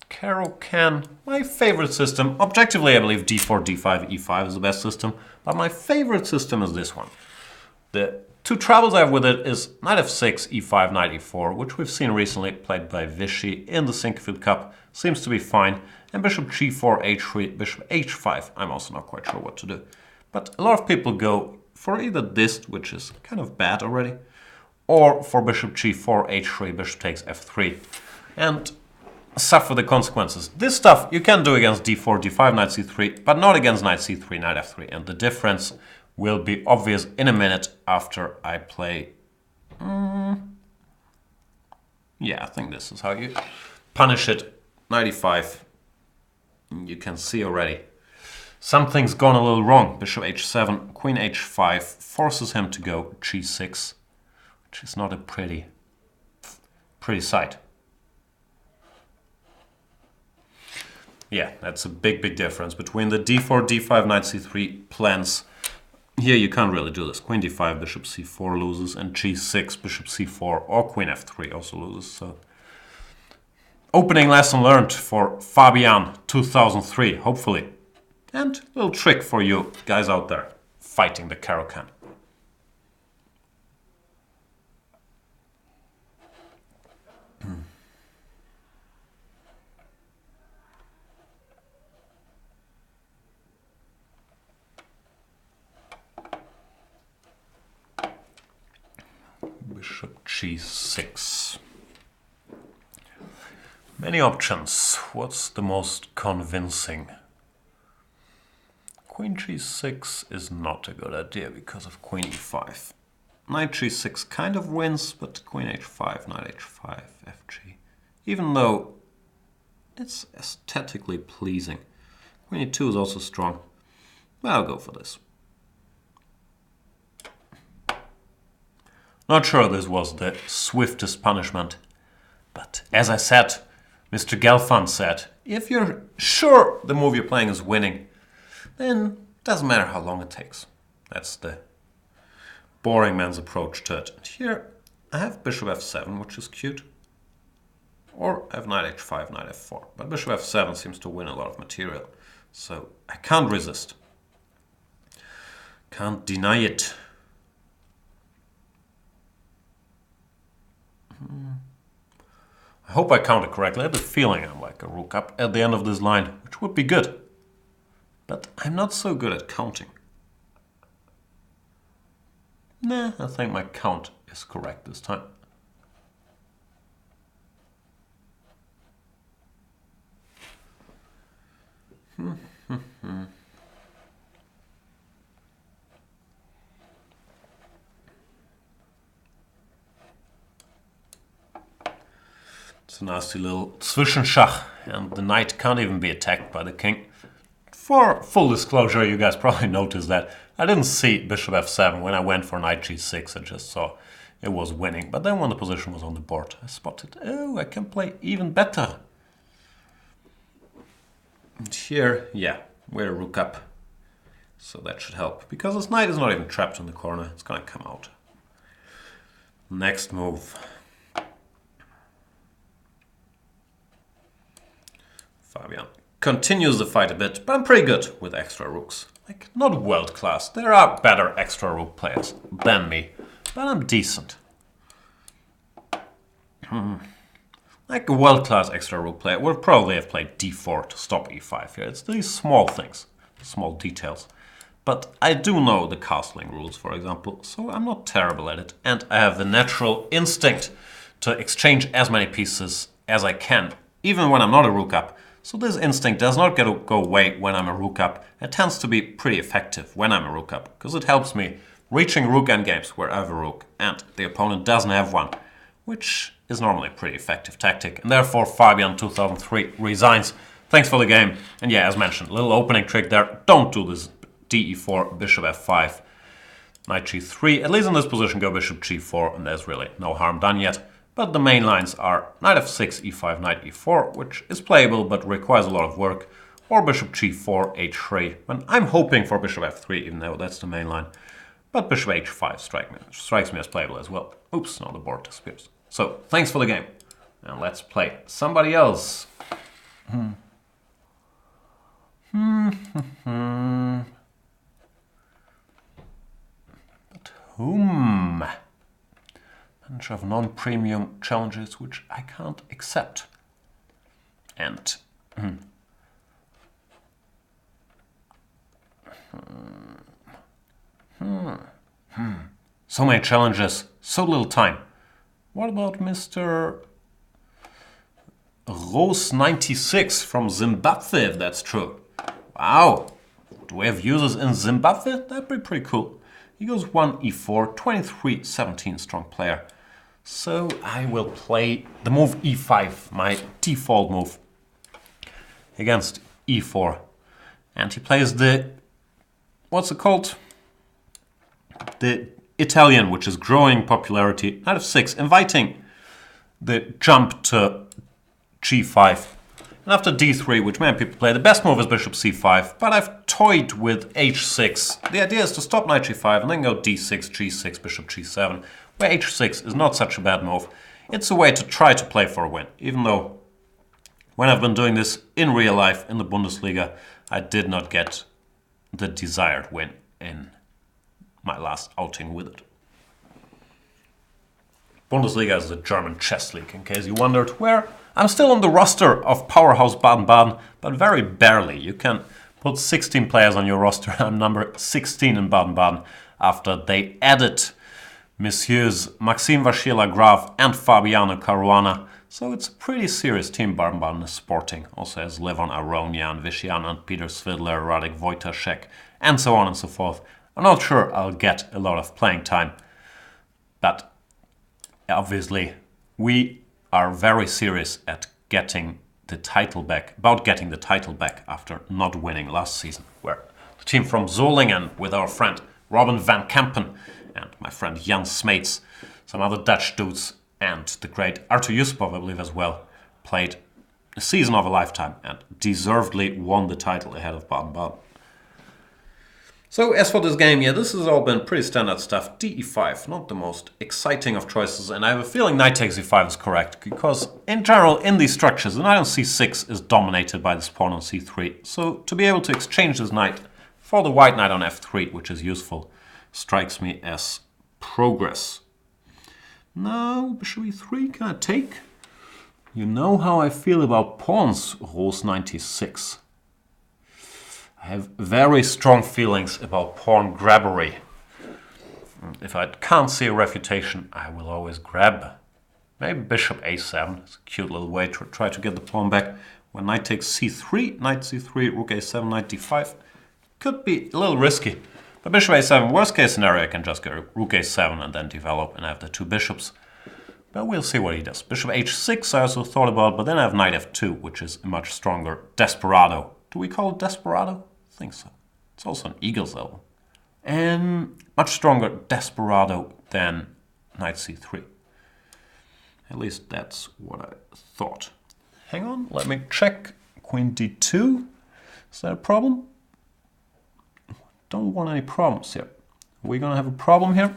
Caro-Kann, my favorite system. Objectively, I believe d4, d5, e5 is the best system. But my favorite system is this one. The two troubles I have with it is knight f6, e5, knight e4, which we've seen recently played by Vichy in the Sinquefield Cup. Seems to be fine. And bishop g4, h3, bishop h5. I'm also not quite sure what to do. But a lot of people go for either this, which is kind of bad already, or for bishop g4, h3, bishop takes f3, and suffer the consequences. This stuff you can do against d4, d5, knight c3, but not against knight c3, knight f3. And the difference will be obvious in a minute after I play... Yeah, I think this is how you punish it. Knight e5. you can see already. Something's gone a little wrong. Bishop h7, queen h5 forces him to go g6, which is not a pretty sight. Yeah, that's a big difference between the d4, d5, knight c3 plans. Here you can't really do this. Queen d5, bishop c4 loses, and g6, bishop c4, or queen f3 also loses. So, opening lesson learned for Fabian 2003, hopefully. And a little trick for you guys out there fighting the Caro-Kann. Bishop g6. Many options. What's the most convincing? Queen g6 is not a good idea because of queen e5. Knight g6 kind of wins, but queen h5, knight h5, fg. Even though it's aesthetically pleasing. Queen e2 is also strong. Well, I'll go for this. Not sure this was the swiftest punishment, but as I said, Mr. Gelfand said, if you're sure the move you're playing is winning, then it doesn't matter how long it takes. That's the boring man's approach to it. And here I have bishop f7, which is cute, or I have knight h5, knight f4. But bishop f7 seems to win a lot of material, so I can't resist. Can't deny it. I hope I counted correctly. I have the feeling I'm like a rook up at the end of this line, which would be good. But I'm not so good at counting. Nah, I think my count is correct this time. It's a nasty little Zwischenschach, and the knight can't even be attacked by the king. For full disclosure, you guys probably noticed that I didn't see bishop f7 when I went for knight g6. I just saw it was winning. But then when the position was on the board, I spotted, oh, I can play even better. And here, yeah, we're a rook up. So that should help. Because this knight is not even trapped in the corner. It's going to come out. Next move. Fabian continues the fight a bit, but I'm pretty good with extra rooks. Like, not world class. There are better extra rook players than me, but I'm decent. Like a world class extra rook player would probably have played d4 to stop e5 here. It's these small things, small details. But I do know the castling rules, for example, so I'm not terrible at it. And I have the natural instinct to exchange as many pieces as I can, even when I'm not a rook up. So this instinct does not go away when I'm a rook up. It tends to be pretty effective when I'm a rook up, because it helps me reaching rook endgames where I have a rook and the opponent doesn't have one, which is normally a pretty effective tactic. And therefore Fabian 2003 resigns. Thanks for the game. And yeah, as mentioned, little opening trick there. Don't do this d4, bishop f5, knight g3. At least in this position go bishop g4, and there's really no harm done yet. But the main lines are knight f6, e5, knight e4, which is playable but requires a lot of work, or bishop g4, h3, when I'm hoping for bishop f3, even though that's the main line. But bishop h5 strikes me as playable as well. Oops, now the board disappears. So, thanks for the game. And let's play somebody else. But whom? Bunch of non-premium challenges which I can't accept. And so many challenges, so little time. What about Mr. Rose 96 from Zimbabwe, if that's true? Wow, do we have users in Zimbabwe? That'd be pretty cool. He goes 1 e4, 23-17 strong player. So I will play the move e5, my default move, against e4. And he plays the, what's it called? The Italian, which is growing popularity, knight f6, inviting the jump to g5. And after d3, which many people play, the best move is bishop c5, but I've toyed with h6. The idea is to stop knight g5 and then go d6, g6, bishop g7, where h6 is not such a bad move. It's a way to try to play for a win, even though when I've been doing this in real life in the Bundesliga, I did not get the desired win in my last outing with it. Bundesliga is the German chess league, in case you wondered, where I'm still on the roster of Powerhouse Baden-Baden, but very barely. You can put 16 players on your roster. I'm number 16 in Baden-Baden after they added Messieurs Maxime Vachier-Lagrave and Fabian Caruana. So it's a pretty serious team Baden-Baden is sporting. Also has Levon Aronian, Vishian and Peter Svidler, Radek Wojtaszek, and so on and so forth. I'm not sure I'll get a lot of playing time, but obviously we are very serious at getting the title back, after not winning last season, where the team from Solingen with our friend Robin van Kampen and my friend Jan Smeets, some other Dutch dudes, and the great Arthur Yuspov, I believe as well, played a season of a lifetime and deservedly won the title ahead of Baden-Baden. So as for this game, yeah, this has all been pretty standard stuff. DE5, not the most exciting of choices, and I have a feeling knight takes e5 is correct, because in general, in these structures, the knight on c6 is dominated by this pawn on c3. So to be able to exchange this knight for the white knight on f3, which is useful, strikes me as progress. Now, bishop e3, can I take? You know how I feel about pawns, Rose 96. I have very strong feelings about pawn grabbery. If I can't see a refutation, I will always grab. Maybe bishop a7. It's a cute little way to try to get the pawn back. When knight takes c3, knight c3, rook a7, knight d5. Could be a little risky. But bishop a7, worst case scenario, I can just go rook a7 and then develop and have the two bishops. But we'll see what he does. Bishop h6 I also thought about, but then I have knight f2, which is a much stronger desperado. Do we call it desperado? I think so. It's also an Eagles album. And much stronger desperado than knight c3. At least that's what I thought. Hang on, let me check. Queen d2. Is that a problem? Don't want any problems here. Are we going to have a problem here?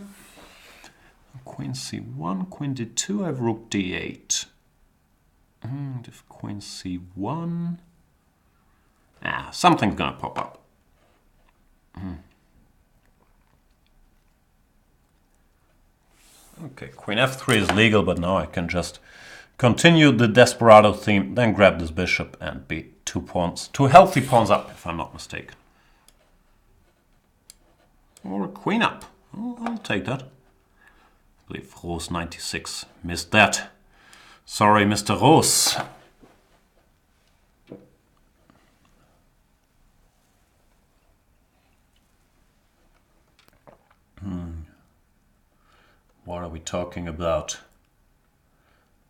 Queen c1, queen d2, I have rook d8. And if queen c1... something's going to pop up. Okay, queen f3 is legal, but now I can just continue the desperado theme, then grab this bishop and be two healthy pawns up, if I'm not mistaken. Or a queen up. Oh, I'll take that. I believe Rose 96 missed that. Sorry, Mr. Rose. What are we talking about?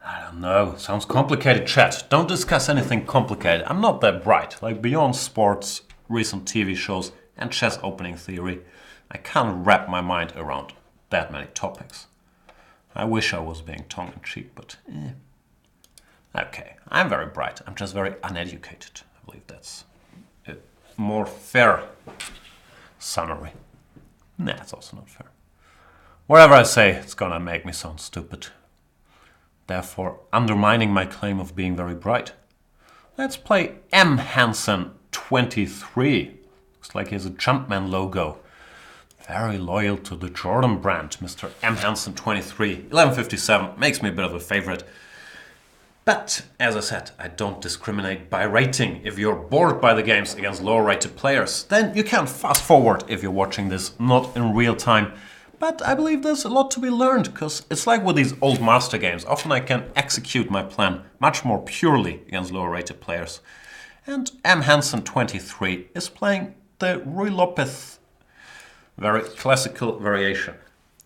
I don't know. Sounds complicated, chat. Don't discuss anything complicated. I'm not that bright. Like beyond sports, recent TV shows, and chess opening theory, I can't wrap my mind around that many topics. I wish I was being tongue-in-cheek, but Okay, I'm very bright. I'm just very uneducated. I believe that's a more fair summary. Nah, it's also not fair. Whatever I say, it's gonna make me sound stupid. Therefore, undermining my claim of being very bright. Let's play M Hanson 23. Looks like he has a Jumpman logo. Very loyal to the Jordan brand, Mr. M Hanson 23. 1157 makes me a bit of a favorite. But, as I said, I don't discriminate by rating. If you're bored by the games against lower rated players, then you can fast forward if you're watching this not in real time. But I believe there's a lot to be learned, because it's like with these old master games. Often I can execute my plan much more purely against lower rated players. And M Hanson 23 is playing the Ruy Lopez very classical variation.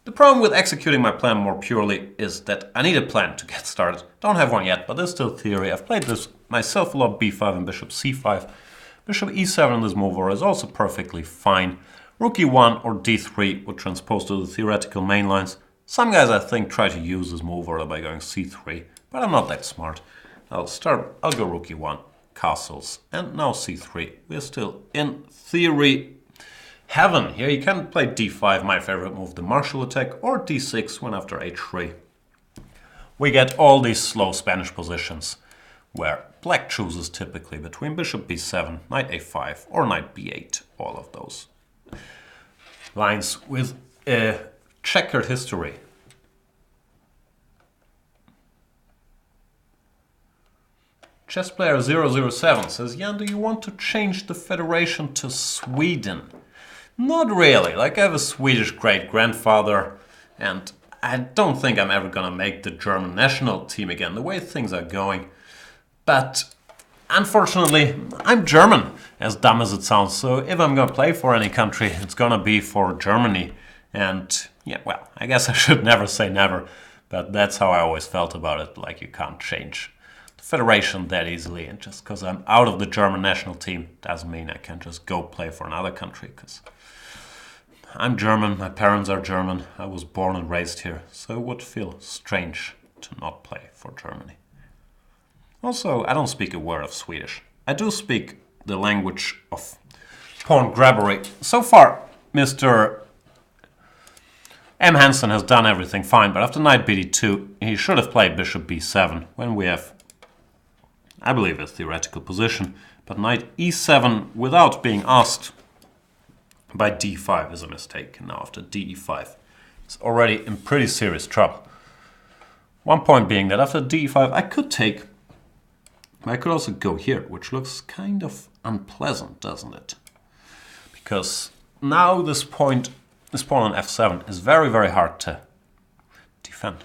The problem with executing my plan more purely is that I need a plan to get started. Don't have one yet, but there's still theory. I've played this myself a lot, b5 and bishop c5. Bishop e7 in this move over is also perfectly fine. Rook e1 or d3 would transpose to the theoretical main lines. Some guys, I think, try to use this move order by going c3, but I'm not that smart. I'll go rook e1, castles, and now c3. We're still in theory heaven. Here you can play d5, my favorite move, the martial attack, or d6 when after h3. We get all these slow Spanish positions, where black chooses typically between bishop b7, knight a5, or knight b8, all of those lines with a checkered history. Chess player 007 says, Jan, do you want to change the federation to Sweden? Not really. Like, I have a Swedish great-grandfather, and I don't think I'm ever gonna make the German national team again, the way things are going. But unfortunately, I'm German, as dumb as it sounds, so if I'm gonna play for any country, it's gonna be for Germany. And yeah, well, I guess I should never say never, but that's how I always felt about it. Like, you can't change the federation that easily, and just because I'm out of the German national team doesn't mean I can just go play for another country, because I'm German, my parents are German, I was born and raised here, so it would feel strange to not play for Germany. Also, I don't speak a word of Swedish. I do speak the language of pawn grabbery. So far, Mr. M Hanson has done everything fine, but after knight bd2, he should have played bishop b7 when we have, I believe, a theoretical position. But knight e7 without being asked by d5 is a mistake. And now after de5, it's already in pretty serious trouble. One point being that after d5, I could take, but I could also go here, which looks kind of unpleasant, doesn't it? Because now this pawn on f7 is very, very hard to defend.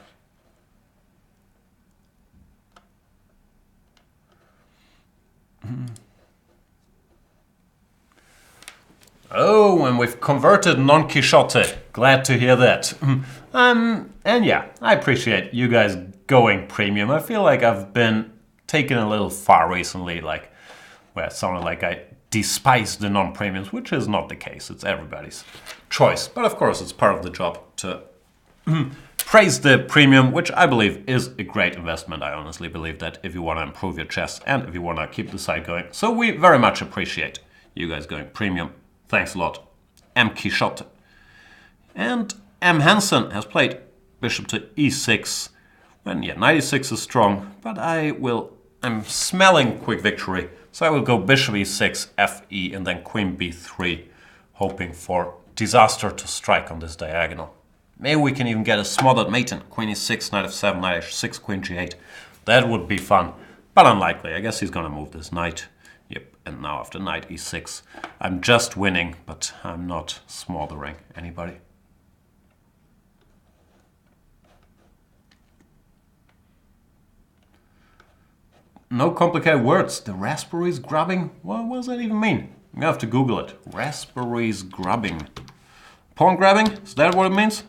Oh, and we've converted non-Quixote. Glad to hear that. And yeah, I appreciate you guys going premium. I feel like I've been taken a little far recently, like where it sounded like I despise the non-premiums, which is not the case. It's everybody's choice. But of course, it's part of the job to praise the premium, which I believe is a great investment. I honestly believe that if you want to improve your chess and if you want to keep the site going. So we very much appreciate you guys going premium. Thanks a lot. M Quixote. And M Hanson has played bishop to e6. When, yeah, knight e6 is strong, but I'm smelling quick victory. So I will go bishop e6, fe, and then queen b3, hoping for disaster to strike on this diagonal. Maybe we can even get a smothered maiden. Queen e6, knight f7, knight h6, queen g8. That would be fun, but unlikely. I guess he's gonna move this knight. Yep, and now after knight e6, I'm just winning, but I'm not smothering anybody. No complicated words. The raspberries grubbing? What does that even mean? I'm gonna have to Google it. Raspberries grubbing. Pawn grabbing? Is that what it means?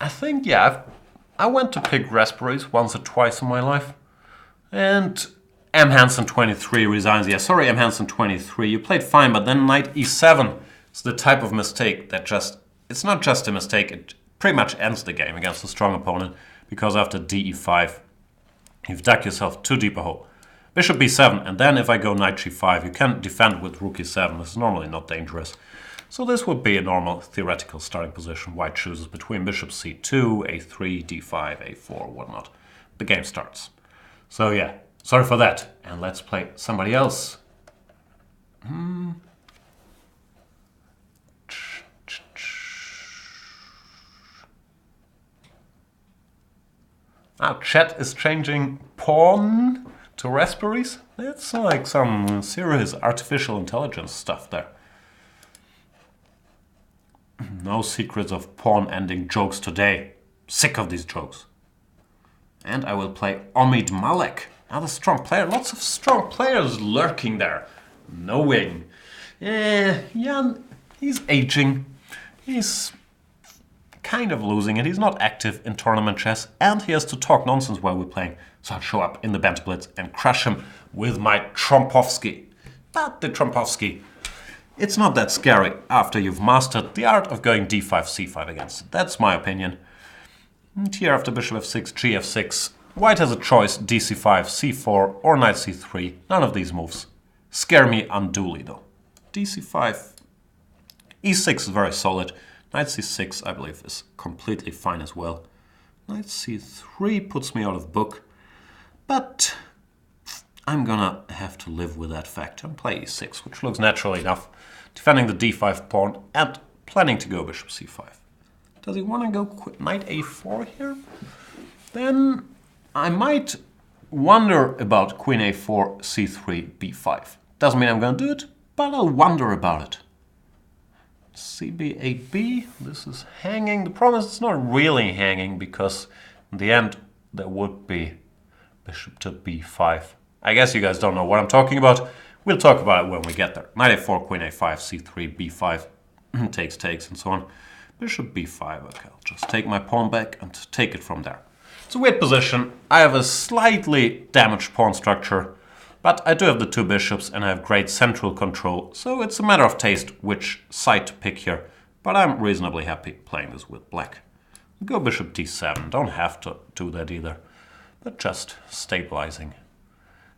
I think, yeah, I went to pick raspberries once or twice in my life. And M Hanson 23 resigns. Yeah, sorry, M Hanson 23. You played fine, but then knight e7 is the type of mistake that it's not just a mistake, it pretty much ends the game against a strong opponent, because after de5, you've dug yourself too deep a hole. Bishop b7, and then if I go knight g5, you can defend with rook e7. This is normally not dangerous. So this would be a normal theoretical starting position. White chooses between bishop c2, a3, d5, a4, whatnot. The game starts. So yeah, sorry for that. And let's play somebody else. Now chat is changing pawn to raspberries. That's like some serious artificial intelligence stuff there. No secrets of pawn ending jokes today. Sick of these jokes. And I will play Omid Malik. Another strong player. Lots of strong players lurking there. Knowing. Jan, he's aging. He's kind of losing it. He's not active in tournament chess. And he has to talk nonsense while we're playing. So I'll show up in the Banter Blitz and crush him with my Trompovsky. But the Trompovsky, it's not that scary after you've mastered the art of going d5, c5 against it. That's my opinion. And here after bishop f6, gf6, white has a choice, dc5, c4 or knight c3. None of these moves scare me unduly though. dc5, e6 is very solid. Knight c6 I believe is completely fine as well. Knight c3 puts me out of book. But I'm gonna have to live with that fact and play e6, which looks natural enough. Defending the d5 pawn and planning to go bishop c5. Does he want to go knight a4 here? Then I might wonder about queen a4, c3, b5. Doesn't mean I'm gonna do it, but I'll wonder about it. cb, ab, this is hanging. The problem is it's not really hanging because in the end there would be bishop to b5. I guess you guys don't know what I'm talking about. We'll talk about it when we get there. Knight a4, queen a5, c3, b5, takes, and so on. Bishop b5, okay, I'll just take my pawn back and take it from there. It's a weird position. I have a slightly damaged pawn structure, but I do have the two bishops and I have great central control, so it's a matter of taste which side to pick here. But I'm reasonably happy playing this with black. Go bishop d7, don't have to do that either, but just stabilizing.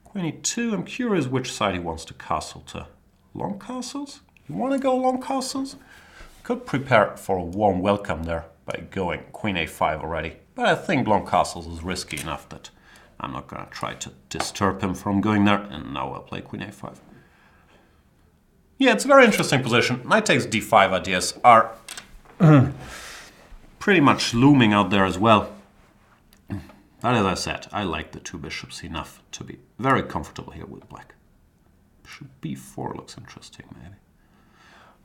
Queen e2, I'm curious which side he wants to castle to. Long castles? You want to go long castles? Could prepare for a warm welcome there by going queen a5 already. But I think long castles is risky enough that I'm not going to try to disturb him from going there. And now I'll play queen a5. Yeah, it's a very interesting position. Knight takes d5 ideas are pretty much looming out there as well. But as I said, I like the two bishops enough to be very comfortable here with black. Bishop b4 looks interesting, maybe.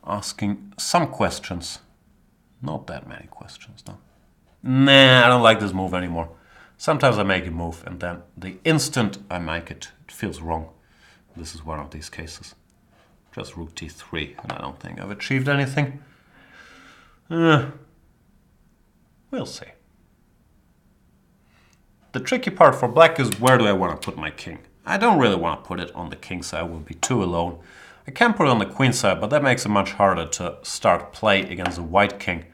Asking some questions. Not that many questions, no. Nah, I don't like this move anymore. Sometimes I make a move and then the instant I make it, it feels wrong. This is one of these cases. Just rook d3, and I don't think I've achieved anything. We'll see. The tricky part for black is where do I want to put my king? I don't really want to put it on the king side, we'll be too alone. I can put it on the queen side, but that makes it much harder to start play against a white king.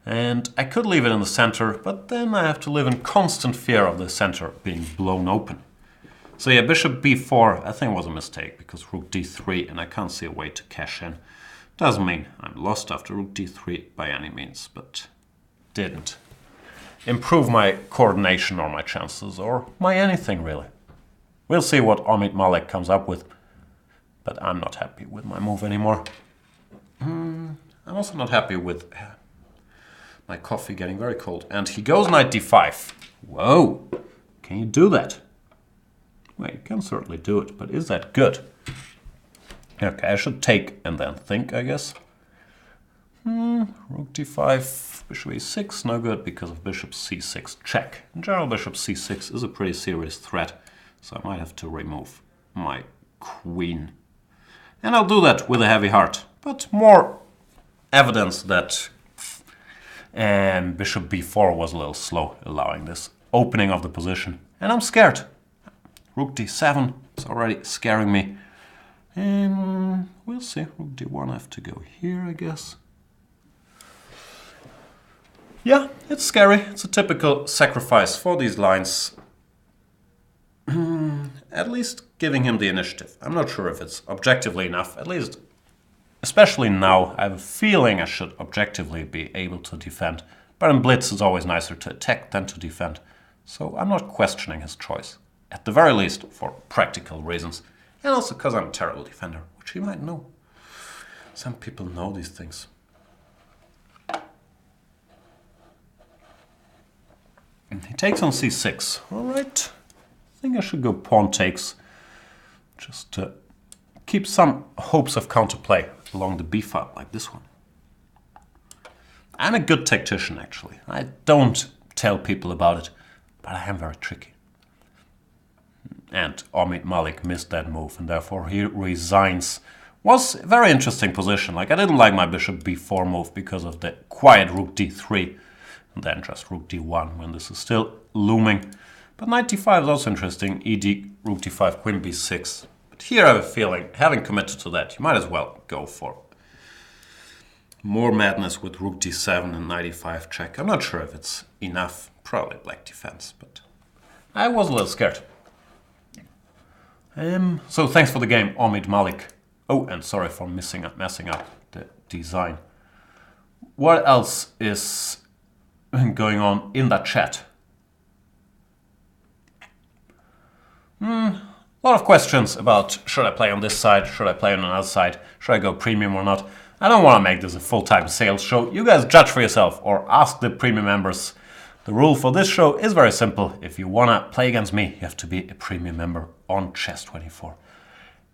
And I could leave it in the center, but then I have to live in constant fear of the center being blown open. So yeah, bishop b4 I think was a mistake, because rook d3 and I can't see a way to cash in. Doesn't mean I'm lost after rook d3 by any means, but didn't improve my coordination or my chances or my anything really. We'll see what Omid Malik comes up with, but I'm not happy with my move anymore. I'm also not happy with my coffee getting very cold. And he goes knight d5. Whoa, can you do that? Well, you can certainly do it, but is that good? Okay, I should take and then think, I guess. Rook d5, bishop e6, no good because of bishop c6 check. In general, bishop c6 is a pretty serious threat, so I might have to remove my queen. And I'll do that with a heavy heart, but more evidence that bishop b4 was a little slow, allowing this opening of the position. And I'm scared. Rook d7 is already scaring me. We'll see. Rook d1, I have to go here, I guess. Yeah, it's scary. It's a typical sacrifice for these lines. At least giving him the initiative. I'm not sure if it's objectively enough. At least, especially now, I have a feeling I should objectively be able to defend. But in Blitz, it's always nicer to attack than to defend. So I'm not questioning his choice. At the very least, for practical reasons. And also because I'm a terrible defender, which you might know. Some people know these things. He takes on c6. All right. I think I should go pawn takes. Just to keep some hopes of counterplay along the b file, like this one. I'm a good tactician, actually. I don't tell people about it, but I am very tricky. And Omid Malik missed that move, and therefore he resigns. Was a very interesting position. Like, I didn't like my bishop b4 move because of the quiet rook d3. And then just rook d1 when this is still looming. But knight d5 is also interesting. ED, rook d5, queen b6. But here I have a feeling, having committed to that, you might as well go for more madness with rook d7 and knight e5 check. I'm not sure if it's enough. Probably black defense, but I was a little scared. So thanks for the game, Omid Malik. Oh, and sorry for messing up the design. What else is going on in that chat? A lot of questions about should I play on this side, should I play on another side, should I go premium or not. I don't want to make this a full-time sales show. You guys judge for yourself or ask the premium members. The rule for this show is very simple. If you want to play against me, you have to be a premium member on Chess24.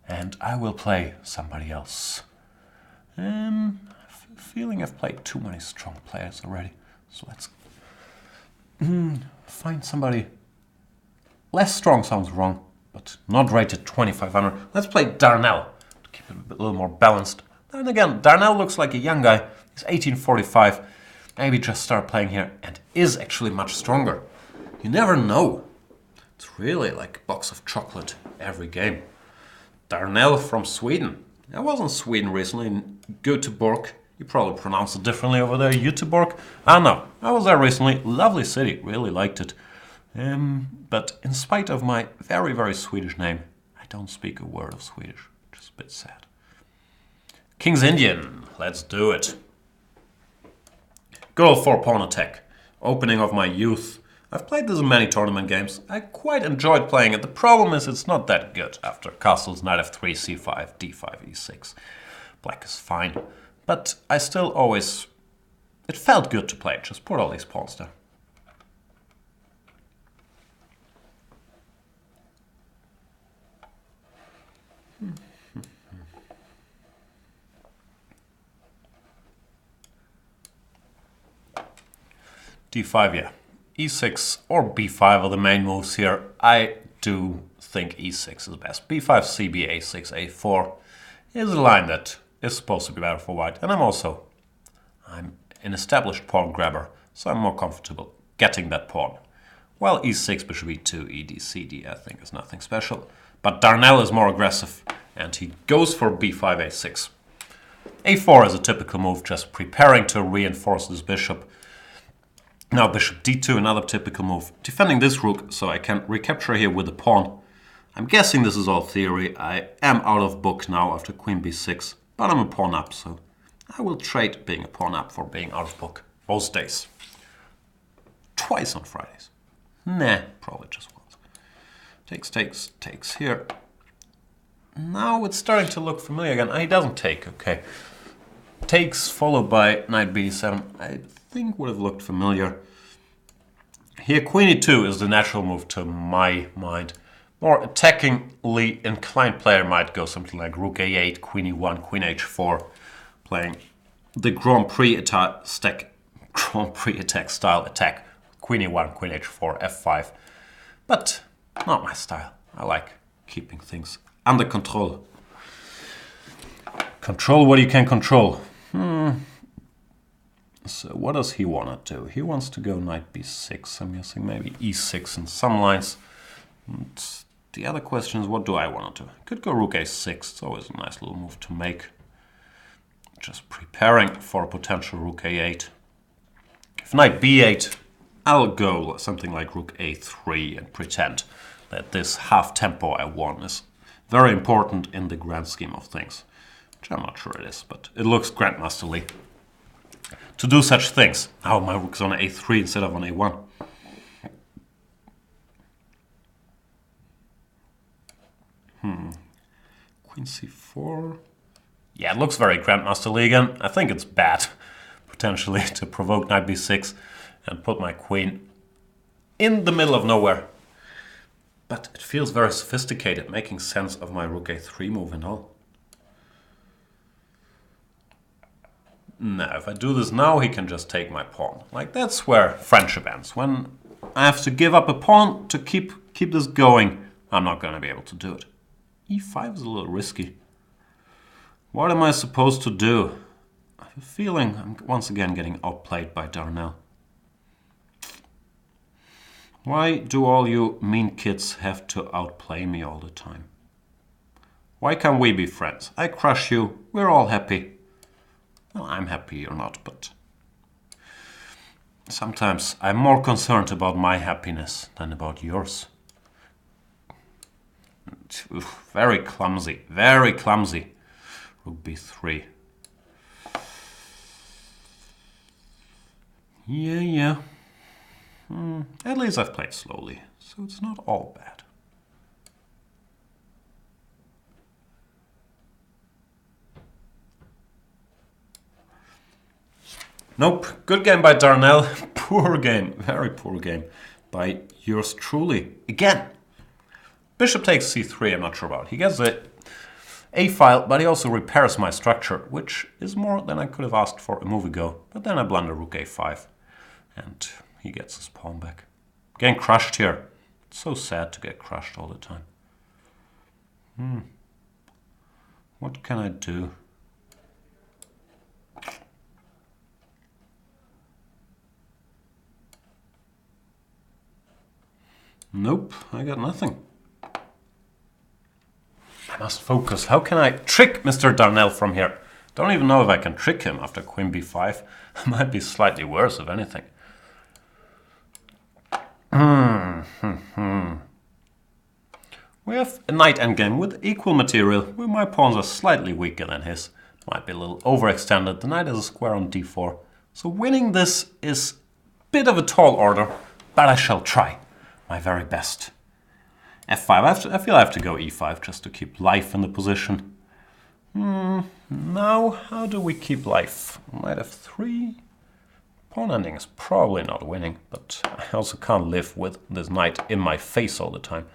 And I will play somebody else. I have a feeling I've played too many strong players already. So let's find somebody. Less strong sounds wrong, but not rated 2500. Let's play Darnell to keep it a little more balanced. And again, Darnell looks like a young guy. He's 1845. Maybe just start playing here and is actually much stronger. You never know. It's really like a box of chocolate every game. Darnell from Sweden. I was in Sweden recently, in Göteborg. You probably pronounce it differently over there, Göteborg. Ah no, I was there recently. Lovely city, really liked it. But in spite of my very, very Swedish name, I don't speak a word of Swedish, which is a bit sad. King's Indian, let's do it. Good old 4-pawn attack. Opening of my youth. I've played this in many tournament games. I quite enjoyed playing it. The problem is it's not that good after castles, knight f3, c5, d5, e6. Black is fine. But I still always... It felt good to play. Just put all these pawns there. d5, yeah. e6 or b5 are the main moves here. I do think e6 is best. b5, cb, a6, a4 is a line that is supposed to be better for white. And I'm an established pawn grabber, so I'm more comfortable getting that pawn. While e6, bishop e2, ed, cd, I think is nothing special. But Darnell is more aggressive, and he goes for b5, a6. a4 is a typical move, just preparing to reinforce this bishop. Now bishop d2, another typical move. Defending this rook, so I can recapture here with the pawn. I'm guessing this is all theory. I am out of book now after queen b6, but I'm a pawn up, so I will trade being a pawn up for being out of book most days. Twice on Fridays. Nah, probably just once. Takes here. Now it's starting to look familiar again. He doesn't take, okay. Takes followed by knight b7. I think would have looked familiar. Here queen e2 is the natural move to my mind. More attackingly inclined player might go something like rook a8, queen e1, queen h4, playing the Grand Prix attack style attack. Queen e1, queen h4, f5. But not my style. I like keeping things under control. Control what you can control. So what does he want to do? He wants to go knight b6. I'm guessing maybe e6 in some lines. And the other question is, what do I want to do? I could go rook a6. It's always a nice little move to make. Just preparing for a potential rook a8. If knight b8, I'll go something like rook a3 and pretend that this half tempo I won is very important in the grand scheme of things. Which I'm not sure it is, but it looks grandmasterly to do such things. Now my rook's on a3 instead of on a1. Queen c4. Yeah, it looks very grandmasterly again. I think it's bad, potentially, to provoke knight b6 and put my queen in the middle of nowhere. But it feels very sophisticated, making sense of my rook a3 move and all. Now, if I do this now, he can just take my pawn. Like, that's where friendship ends. When I have to give up a pawn to keep this going, I'm not going to be able to do it. e5 is a little risky. What am I supposed to do? I have a feeling I'm once again getting outplayed by Darnell. Why do all you mean kids have to outplay me all the time? Why can't we be friends? I crush you, we're all happy. Well, I'm happy you're not, but sometimes I'm more concerned about my happiness than about yours. Oof, very clumsy, very clumsy. Rook b3. Yeah. At least I've played slowly, so it's not all bad. Nope, good game by Darnell. Poor game, very poor game by yours truly. Again, bishop takes c3, I'm not sure about. He gets the a file, but he also repairs my structure, which is more than I could have asked for a move ago. But then I blunder rook a5, and he gets his pawn back. Getting crushed here. It's so sad to get crushed all the time. What can I do? Nope, I got nothing. I must focus. How can I trick Mr. Darnell from here? Don't even know if I can trick him after queen b5. Might be slightly worse, if anything. We have a knight endgame with equal material, where my pawns are slightly weaker than his. Might be a little overextended. The knight has a square on d4. So winning this is a bit of a tall order, but I shall try my very best. f5. I feel I have to go e5 just to keep life in the position. Now, how do we keep life? Knight f3. Pawn ending is probably not winning, but I also can't live with this knight in my face all the time.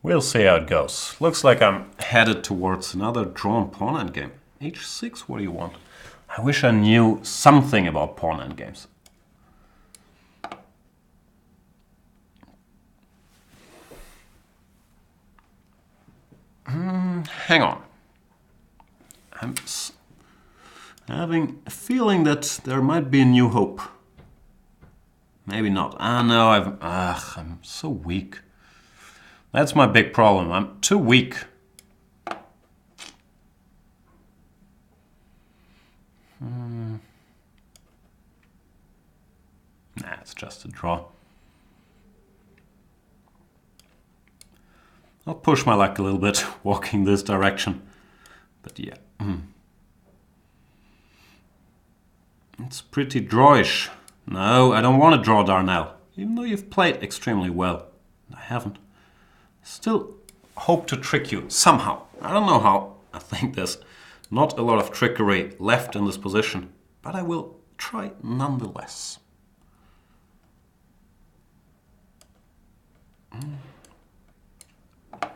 We'll see how it goes. Looks like I'm headed towards another drawn pawn endgame. h6, what do you want? I wish I knew something about pawn endgames. Hang on. I'm having a feeling that there might be a new hope. Maybe not. No, I'm so weak. That's my big problem. I'm too weak. Nah, it's just a draw. I'll push my luck a little bit, walking this direction. But yeah. It's pretty drawish. No, I don't want to draw Darnell, even though you've played extremely well. I haven't. Still hope to trick you somehow. I don't know how. I think there's not a lot of trickery left in this position, but I will try nonetheless. The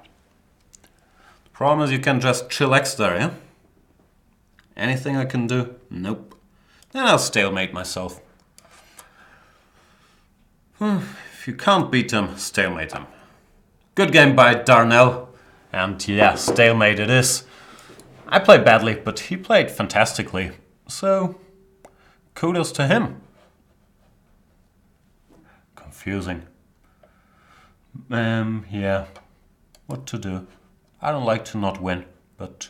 problem is you can just chillax there, yeah? Anything I can do? Nope. Then I'll stalemate myself. If you can't beat him, stalemate him. Good game by Darnell. And yeah, stalemate it is. I played badly, but he played fantastically. So, kudos to him. Confusing. Yeah. What to do? I don't like to not win, but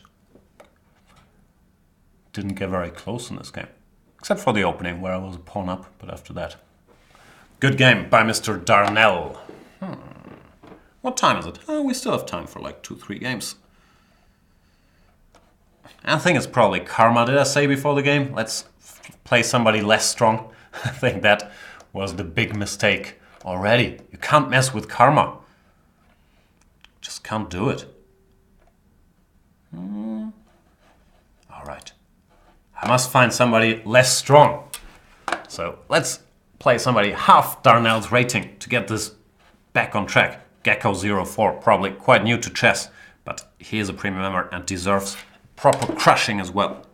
didn't get very close in this game. Except for the opening, where I was a pawn up, but after that. Good game by Mr. Darnell. What time is it? Oh, we still have time for like 2-3 games. I think it's probably karma. Did I say before the game? Let's play somebody less strong. I think that was the big mistake already. You can't mess with karma. Just can't do it. Alright. I must find somebody less strong. So let's play somebody half Darnell's rating to get this back on track. Gecko 04, probably quite new to chess, but he is a premium member and deserves proper crushing as well.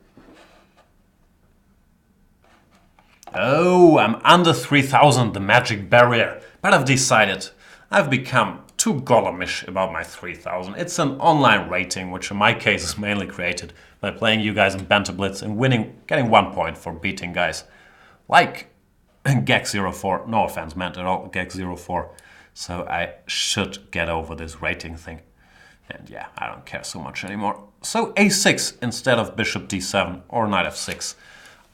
Oh, I'm under 3000, the magic barrier, but I've decided I've become too too golemish about my 3000. It's an online rating, which in my case is mainly created by playing you guys in Banter Blitz and getting 1 point for beating guys like Gecko04. No offense meant at all, Gecko04. So I should get over this rating thing. And yeah, I don't care so much anymore. So a6 instead of bishop d7 or knight f6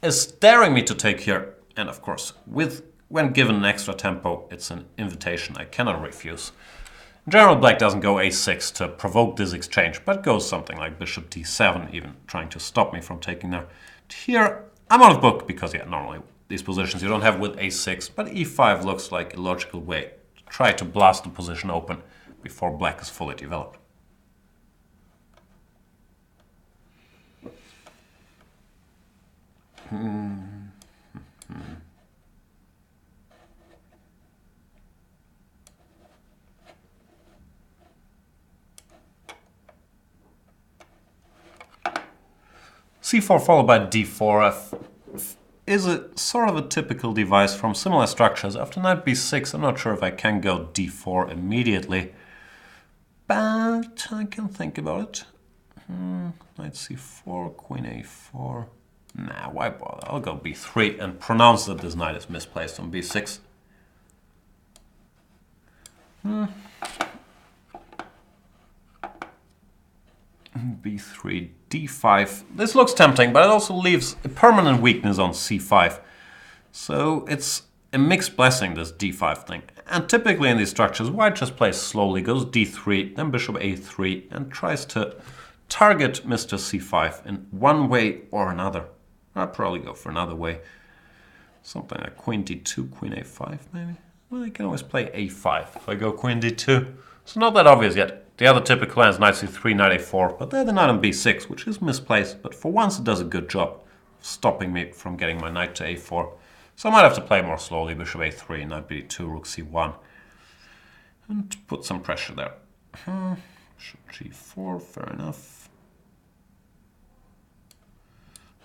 is daring me to take here. And of course, when given an extra tempo, it's an invitation I cannot refuse. In general, black doesn't go a6 to provoke this exchange, but goes something like bishop d7, even trying to stop me from taking there. Here, I'm out of book because, yeah, normally these positions you don't have with a6, but e5 looks like a logical way to try to blast the position open before black is fully developed. c4 followed by d4 is a sort of a typical device from similar structures. After knight b6, I'm not sure if I can go d4 immediately, but I can think about it. Knight c4, queen a4. Nah, why bother? I'll go b3 and pronounce that this knight is misplaced on b6. b3, d5. This looks tempting, but it also leaves a permanent weakness on c5. So it's a mixed blessing, this d5 thing. And typically in these structures, white just plays slowly, goes d3, then bishop a3, and tries to target Mr. c5 in one way or another. I'll probably go for another way. Something like queen d2, queen a5 maybe? Well, I can always play a5 if I go queen d2. It's not that obvious yet. The other typical plan is knight c3, knight a4, but they're the knight on b6, which is misplaced, but for once it does a good job of stopping me from getting my knight to a4. So I might have to play more slowly, bishop a3, knight b2, rook c1, and put some pressure there. Bishop g4, fair enough.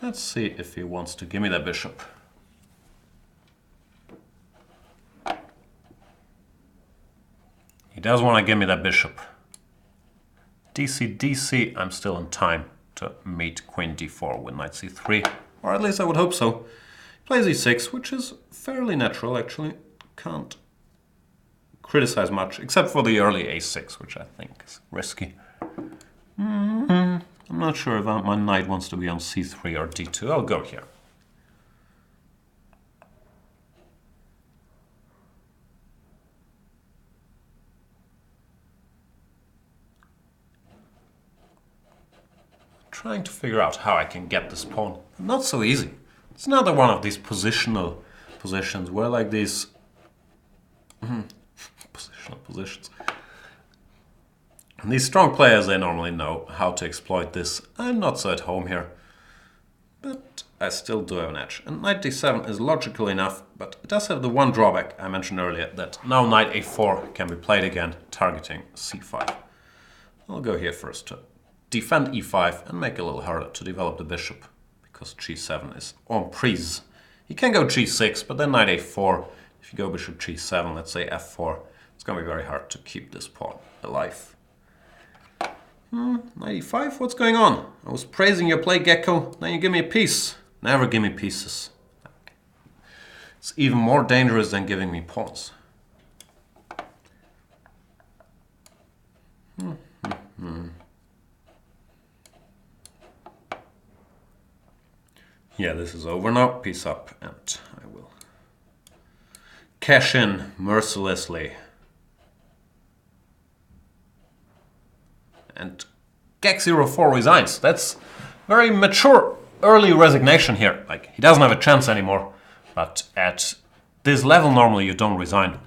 Let's see if he wants to give me that bishop. He does want to give me that bishop. DC, DC, I'm still in time to meet queen d4 with knight c3, or at least I would hope so. Plays e6, which is fairly natural actually. Can't criticize much, except for the early a6, which I think is risky. I'm not sure if my knight wants to be on c3 or d2. I'll go here. Trying to figure out how I can get this pawn. Not so easy. It's another one of these positional positions where like these positional positions. And these strong players, they normally know how to exploit this. I'm not so at home here, but I still do have an edge. And knight d7 is logical enough, but it does have the one drawback I mentioned earlier, that now knight a4 can be played again, targeting c5. I'll go here first to defend e5 and make it a little harder to develop the bishop, because g7 is en prise. You can go g6, but then knight a4. If you go bishop g7, let's say f4, it's going to be very hard to keep this pawn alive. Knight e5, what's going on? I was praising your play, Gecko, now you give me a piece. Never give me pieces. It's even more dangerous than giving me pawns. Yeah, this is over now. Piece up, and I will cash in mercilessly. And Gecko04 resigns. That's very mature early resignation here. Like, he doesn't have a chance anymore. But at this level, normally you don't resign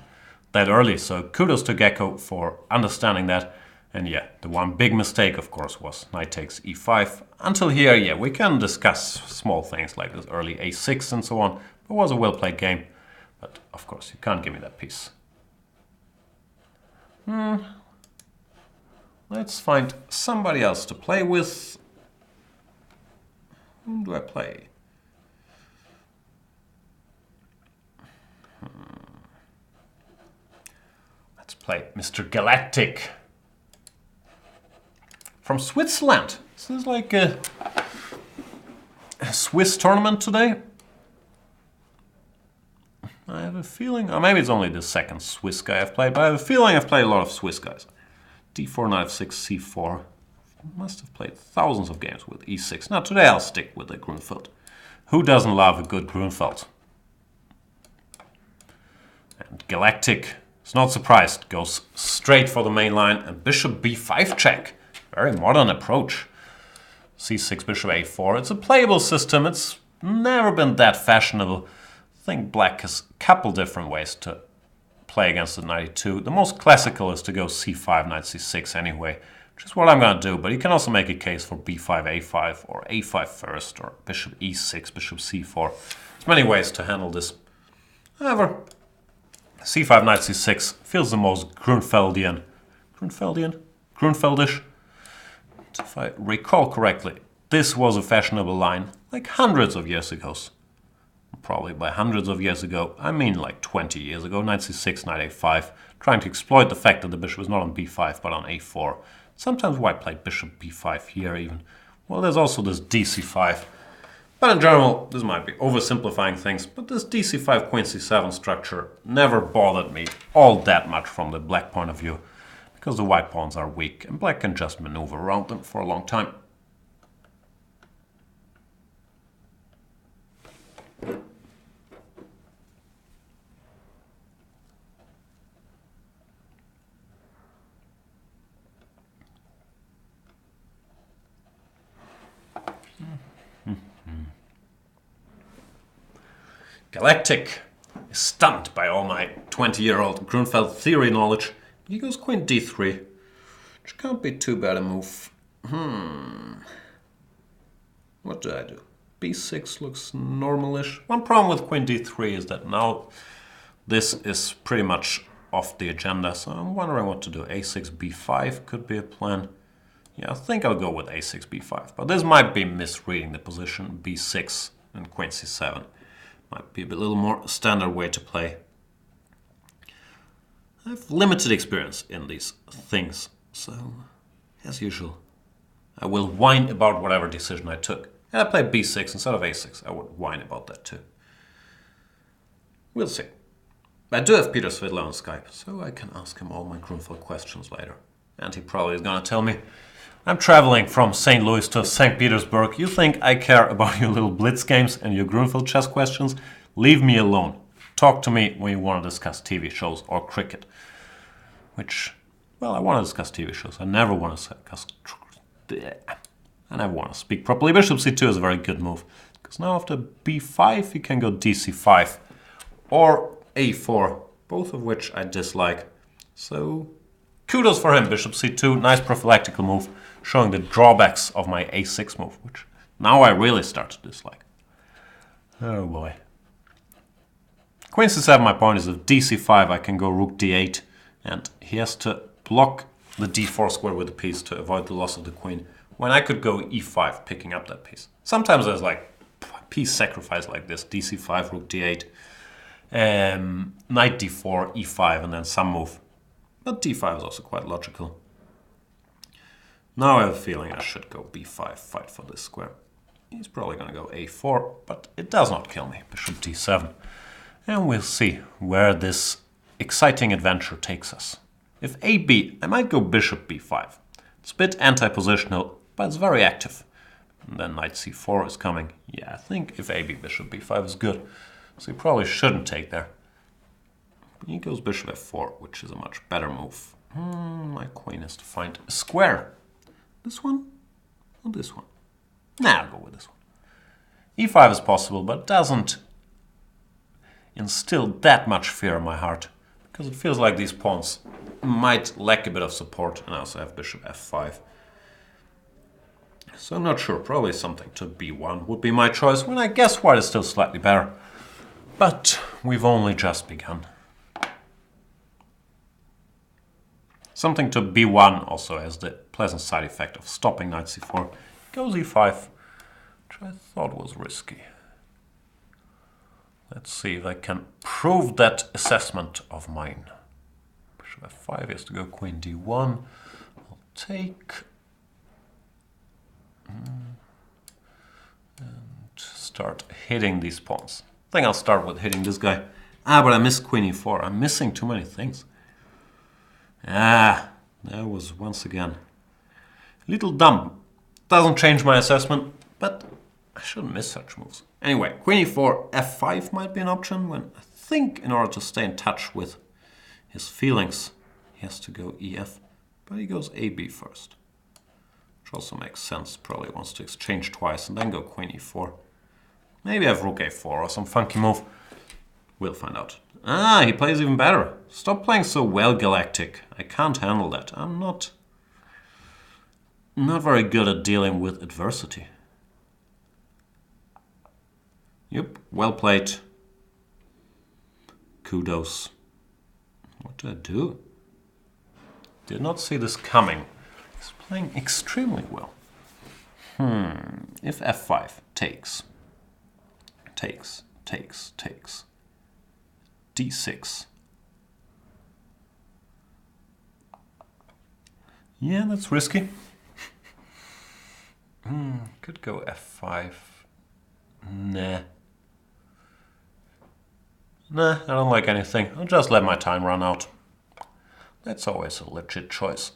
that early. So kudos to Gecko for understanding that. And yeah, the one big mistake, of course, was knight takes e5. Until here, yeah, we can discuss small things like this early a6 and so on. It was a well-played game. But, of course, you can't give me that piece. Let's find somebody else to play with. Whom do I play? Let's play Mr. Galactic from Switzerland. This is like a Swiss tournament today. I have a feeling, or maybe it's only the second Swiss guy I've played, but I have a feeling I've played a lot of Swiss guys. D4, knight f6, c4. Must have played thousands of games with e6. Now today I'll stick with the Grunfeld. Who doesn't love a good Grunfeld? And Galactic is not surprised, goes straight for the main line and bishop b5 check. Very modern approach. c6, bishop a4. It's a playable system. It's never been that fashionable. I think black has a couple different ways to play against the knight e2. The most classical is to go c5, knight c6 anyway, which is what I'm going to do. But you can also make a case for b5, a5, or a5 first, or bishop e6, bishop c4. There's many ways to handle this. However, c5, knight c6 feels the most Grunfeldian. Grunfeldish? If I recall correctly, this was a fashionable line like hundreds of years ago. Probably by hundreds of years ago, I mean like 20 years ago, knight c6, knight a5, trying to exploit the fact that the bishop is not on b5 but on a4. Sometimes white played bishop b5 here even. Well, there's also this dc5. But in general, this might be oversimplifying things, but this dc5 queen c7 structure never bothered me all that much from the black point of view, because the white pawns are weak and black can just maneuver around them for a long time. Galactic is stunned by all my 20-year-old Grunfeld theory knowledge. He goes queen d3, which can't be too bad a move. What do I do? b6 looks normalish. One problem with queen d3 is that now this is pretty much off the agenda, so I'm wondering what to do. a6, b5 could be a plan. Yeah, I think I'll go with a6, b5, but this might be misreading the position. b6 and queen c7 might be a little more standard way to play. I have limited experience in these things, so as usual, I will whine about whatever decision I took. And I played b6 instead of a6. I would whine about that too. We'll see. I do have Peter Svidler on Skype, so I can ask him all my Grunfeld questions later. And he probably is going to tell me, I'm traveling from St. Louis to St. Petersburg. You think I care about your little blitz games and your Grunfeld chess questions? Leave me alone. Talk to me when you want to discuss TV shows or cricket. Which, well, I want to discuss TV shows. I never want to discuss... I never want to speak properly. Bishop c2 is a very good move. Because now after b5, you can go dc5 or a4. Both of which I dislike. So, kudos for him. Bishop c2, nice prophylactical move. Showing the drawbacks of my a6 move. Which now I really start to dislike. Oh boy. Queen c7, my point is if dc5, I can go rook d8. And he has to block the d4 square with a piece to avoid the loss of the queen. When I could go e5, picking up that piece. Sometimes there's like piece sacrifice like this. dc5, rook d8, knight d4, e5, and then some move. But d5 is also quite logical. Now I have a feeling I should go b5, fight for this square. He's probably going to go a4, but it does not kill me. Bishop d7. And we'll see where this exciting adventure takes us. If ab, I might go bishop b5. It's a bit anti-positional, but it's very active. And then knight c4 is coming. Yeah, I think if ab, bishop b5 is good. So he probably shouldn't take there. He goes bishop f4, which is a much better move. My queen has to find a square. This one or this one? Nah, I'll go with this one. e5 is possible, but it doesn't instill that much fear in my heart. Because it feels like these pawns might lack a bit of support. And I also have bishop f5. So I'm not sure. Probably something to b1 would be my choice. When I guess white is still slightly better. But we've only just begun. Something to b1 also has the pleasant side effect of stopping knight c4. Goes e5, which I thought was risky. Let's see if I can prove that assessment of mine. Bishop bishop f5, he has to go queen d1. I'll take. And start hitting these pawns. I think I'll start with hitting this guy. Ah, but I missed queen e4. I'm missing too many things. Ah, that was once again a little dumb. Doesn't change my assessment, but I shouldn't miss such moves. Anyway, queen e4, f5 might be an option when I think in order to stay in touch with his feelings, he has to go ef, but he goes ab first. Which also makes sense, probably wants to exchange twice and then go queen e4. Maybe I have rook a4 or some funky move. We'll find out. Ah, he plays even better. Stop playing so well, Galactic. I can't handle that. I'm not very good at dealing with adversity. Yep, well played. Kudos. What do I do? Did not see this coming. He's playing extremely well. If f5 takes. D6. Yeah, that's risky. Could go f5. Nah, I don't like anything. I'll just let my time run out. That's always a legit choice.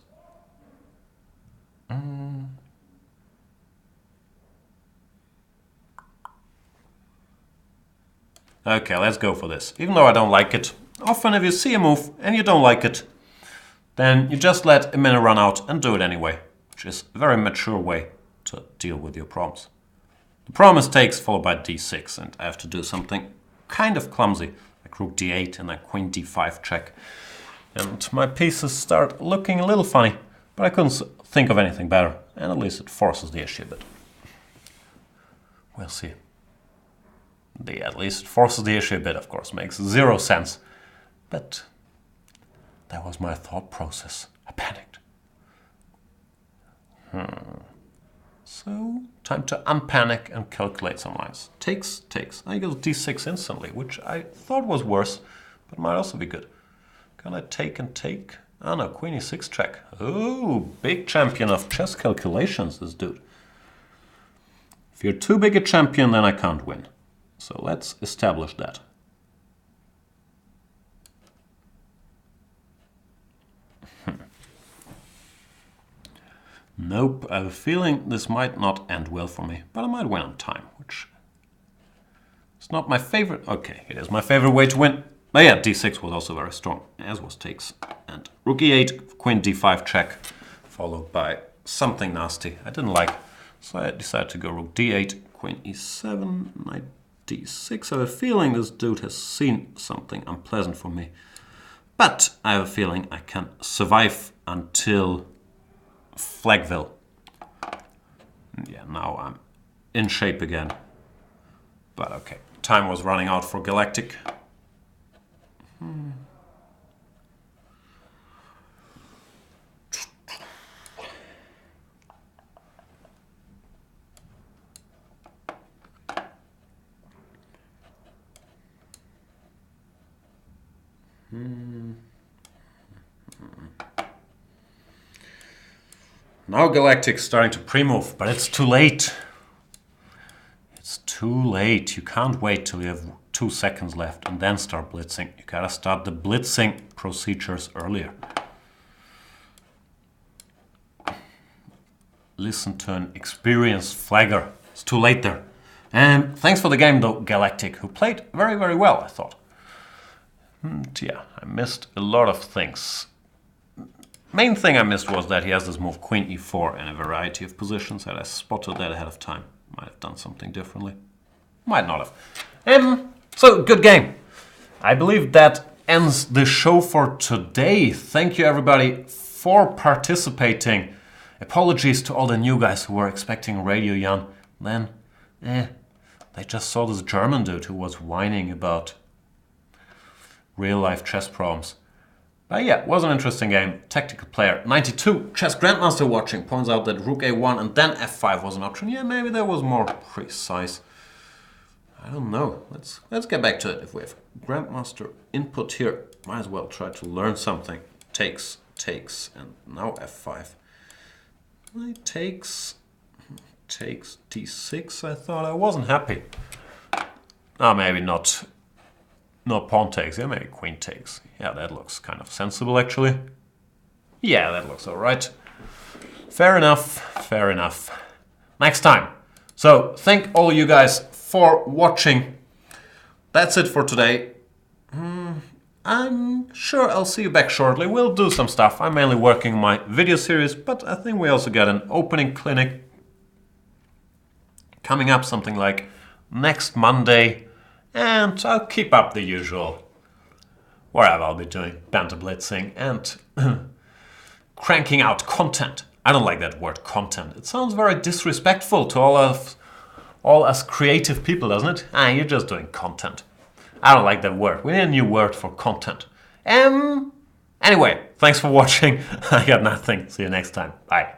Okay, let's go for this. Even though I don't like it. Often if you see a move and you don't like it, then you just let a minute run out and do it anyway, which is a very mature way to deal with your problems. The problem is takes followed by d6, and I have to do something kind of clumsy, like rook d8 and then queen d5 check. And my pieces start looking a little funny, but I couldn't think of anything better, and at least it forces the issue a bit. We'll see. At least it forces the issue a bit, of course, makes zero sense. But that was my thought process. I panicked. So, time to unpanic and calculate some lines. Takes. I go d6 instantly, which I thought was worse, but might also be good. Can I take and take? Ah no, queen e6 check. Oh, big champion of chess calculations, this dude. If you're too big a champion, then I can't win. So let's establish that. Nope, I have a feeling this might not end well for me, but I might win on time, which is not my favorite. Okay, it is my favorite way to win. But yeah, d6 was also very strong, as was takes. And rook e8, queen d5 check, followed by something nasty I didn't like. So I decided to go rook d8, queen e7, knight d6. I have a feeling this dude has seen something unpleasant for me. But I have a feeling I can survive until Flagville. Yeah, now I'm in shape again. But okay, time was running out for Galactic. Now Galactic's starting to pre-move, but it's too late. It's too late. You can't wait till you have 2 seconds left and then start blitzing. You gotta start the blitzing procedures earlier. Listen to an experienced flagger. It's too late there. And thanks for the game though, Galactic, who played very, very well, I thought. And yeah, I missed a lot of things. Main thing I missed was that he has this move queen e4 in a variety of positions. Had I spotted that ahead of time, might have done something differently. Might not have. So, good game. I believe that ends the show for today. Thank you everybody for participating. Apologies to all the new guys who were expecting Radio Jan. Then, they just saw this German dude who was whining about real-life chess problems. But yeah, it was an interesting game. Tactical player 92, Chess Grandmaster watching, points out that rook a1 and then f5 was an option. Yeah, maybe that was more precise. I don't know. Let's get back to it. If we have Grandmaster input here, might as well try to learn something. takes, and now f5. Knight takes d6. I thought I wasn't happy. Oh, maybe not. No, pawn takes. Yeah, maybe queen takes. Yeah, that looks kind of sensible, actually. Yeah, that looks all right. Fair enough. Fair enough. Next time. So, thank all you guys for watching. That's it for today. I'm sure I'll see you back shortly. We'll do some stuff. I'm mainly working on my video series, but I think we also got an opening clinic coming up, something like next Monday. And I'll keep up the usual, wherever I'll be doing Banter Blitzing and cranking out content. I don't like that word content. It sounds very disrespectful to all us creative people, doesn't it? You're just doing content. I don't like that word. We need a new word for content. Anyway, thanks for watching. I got nothing. See you next time. Bye.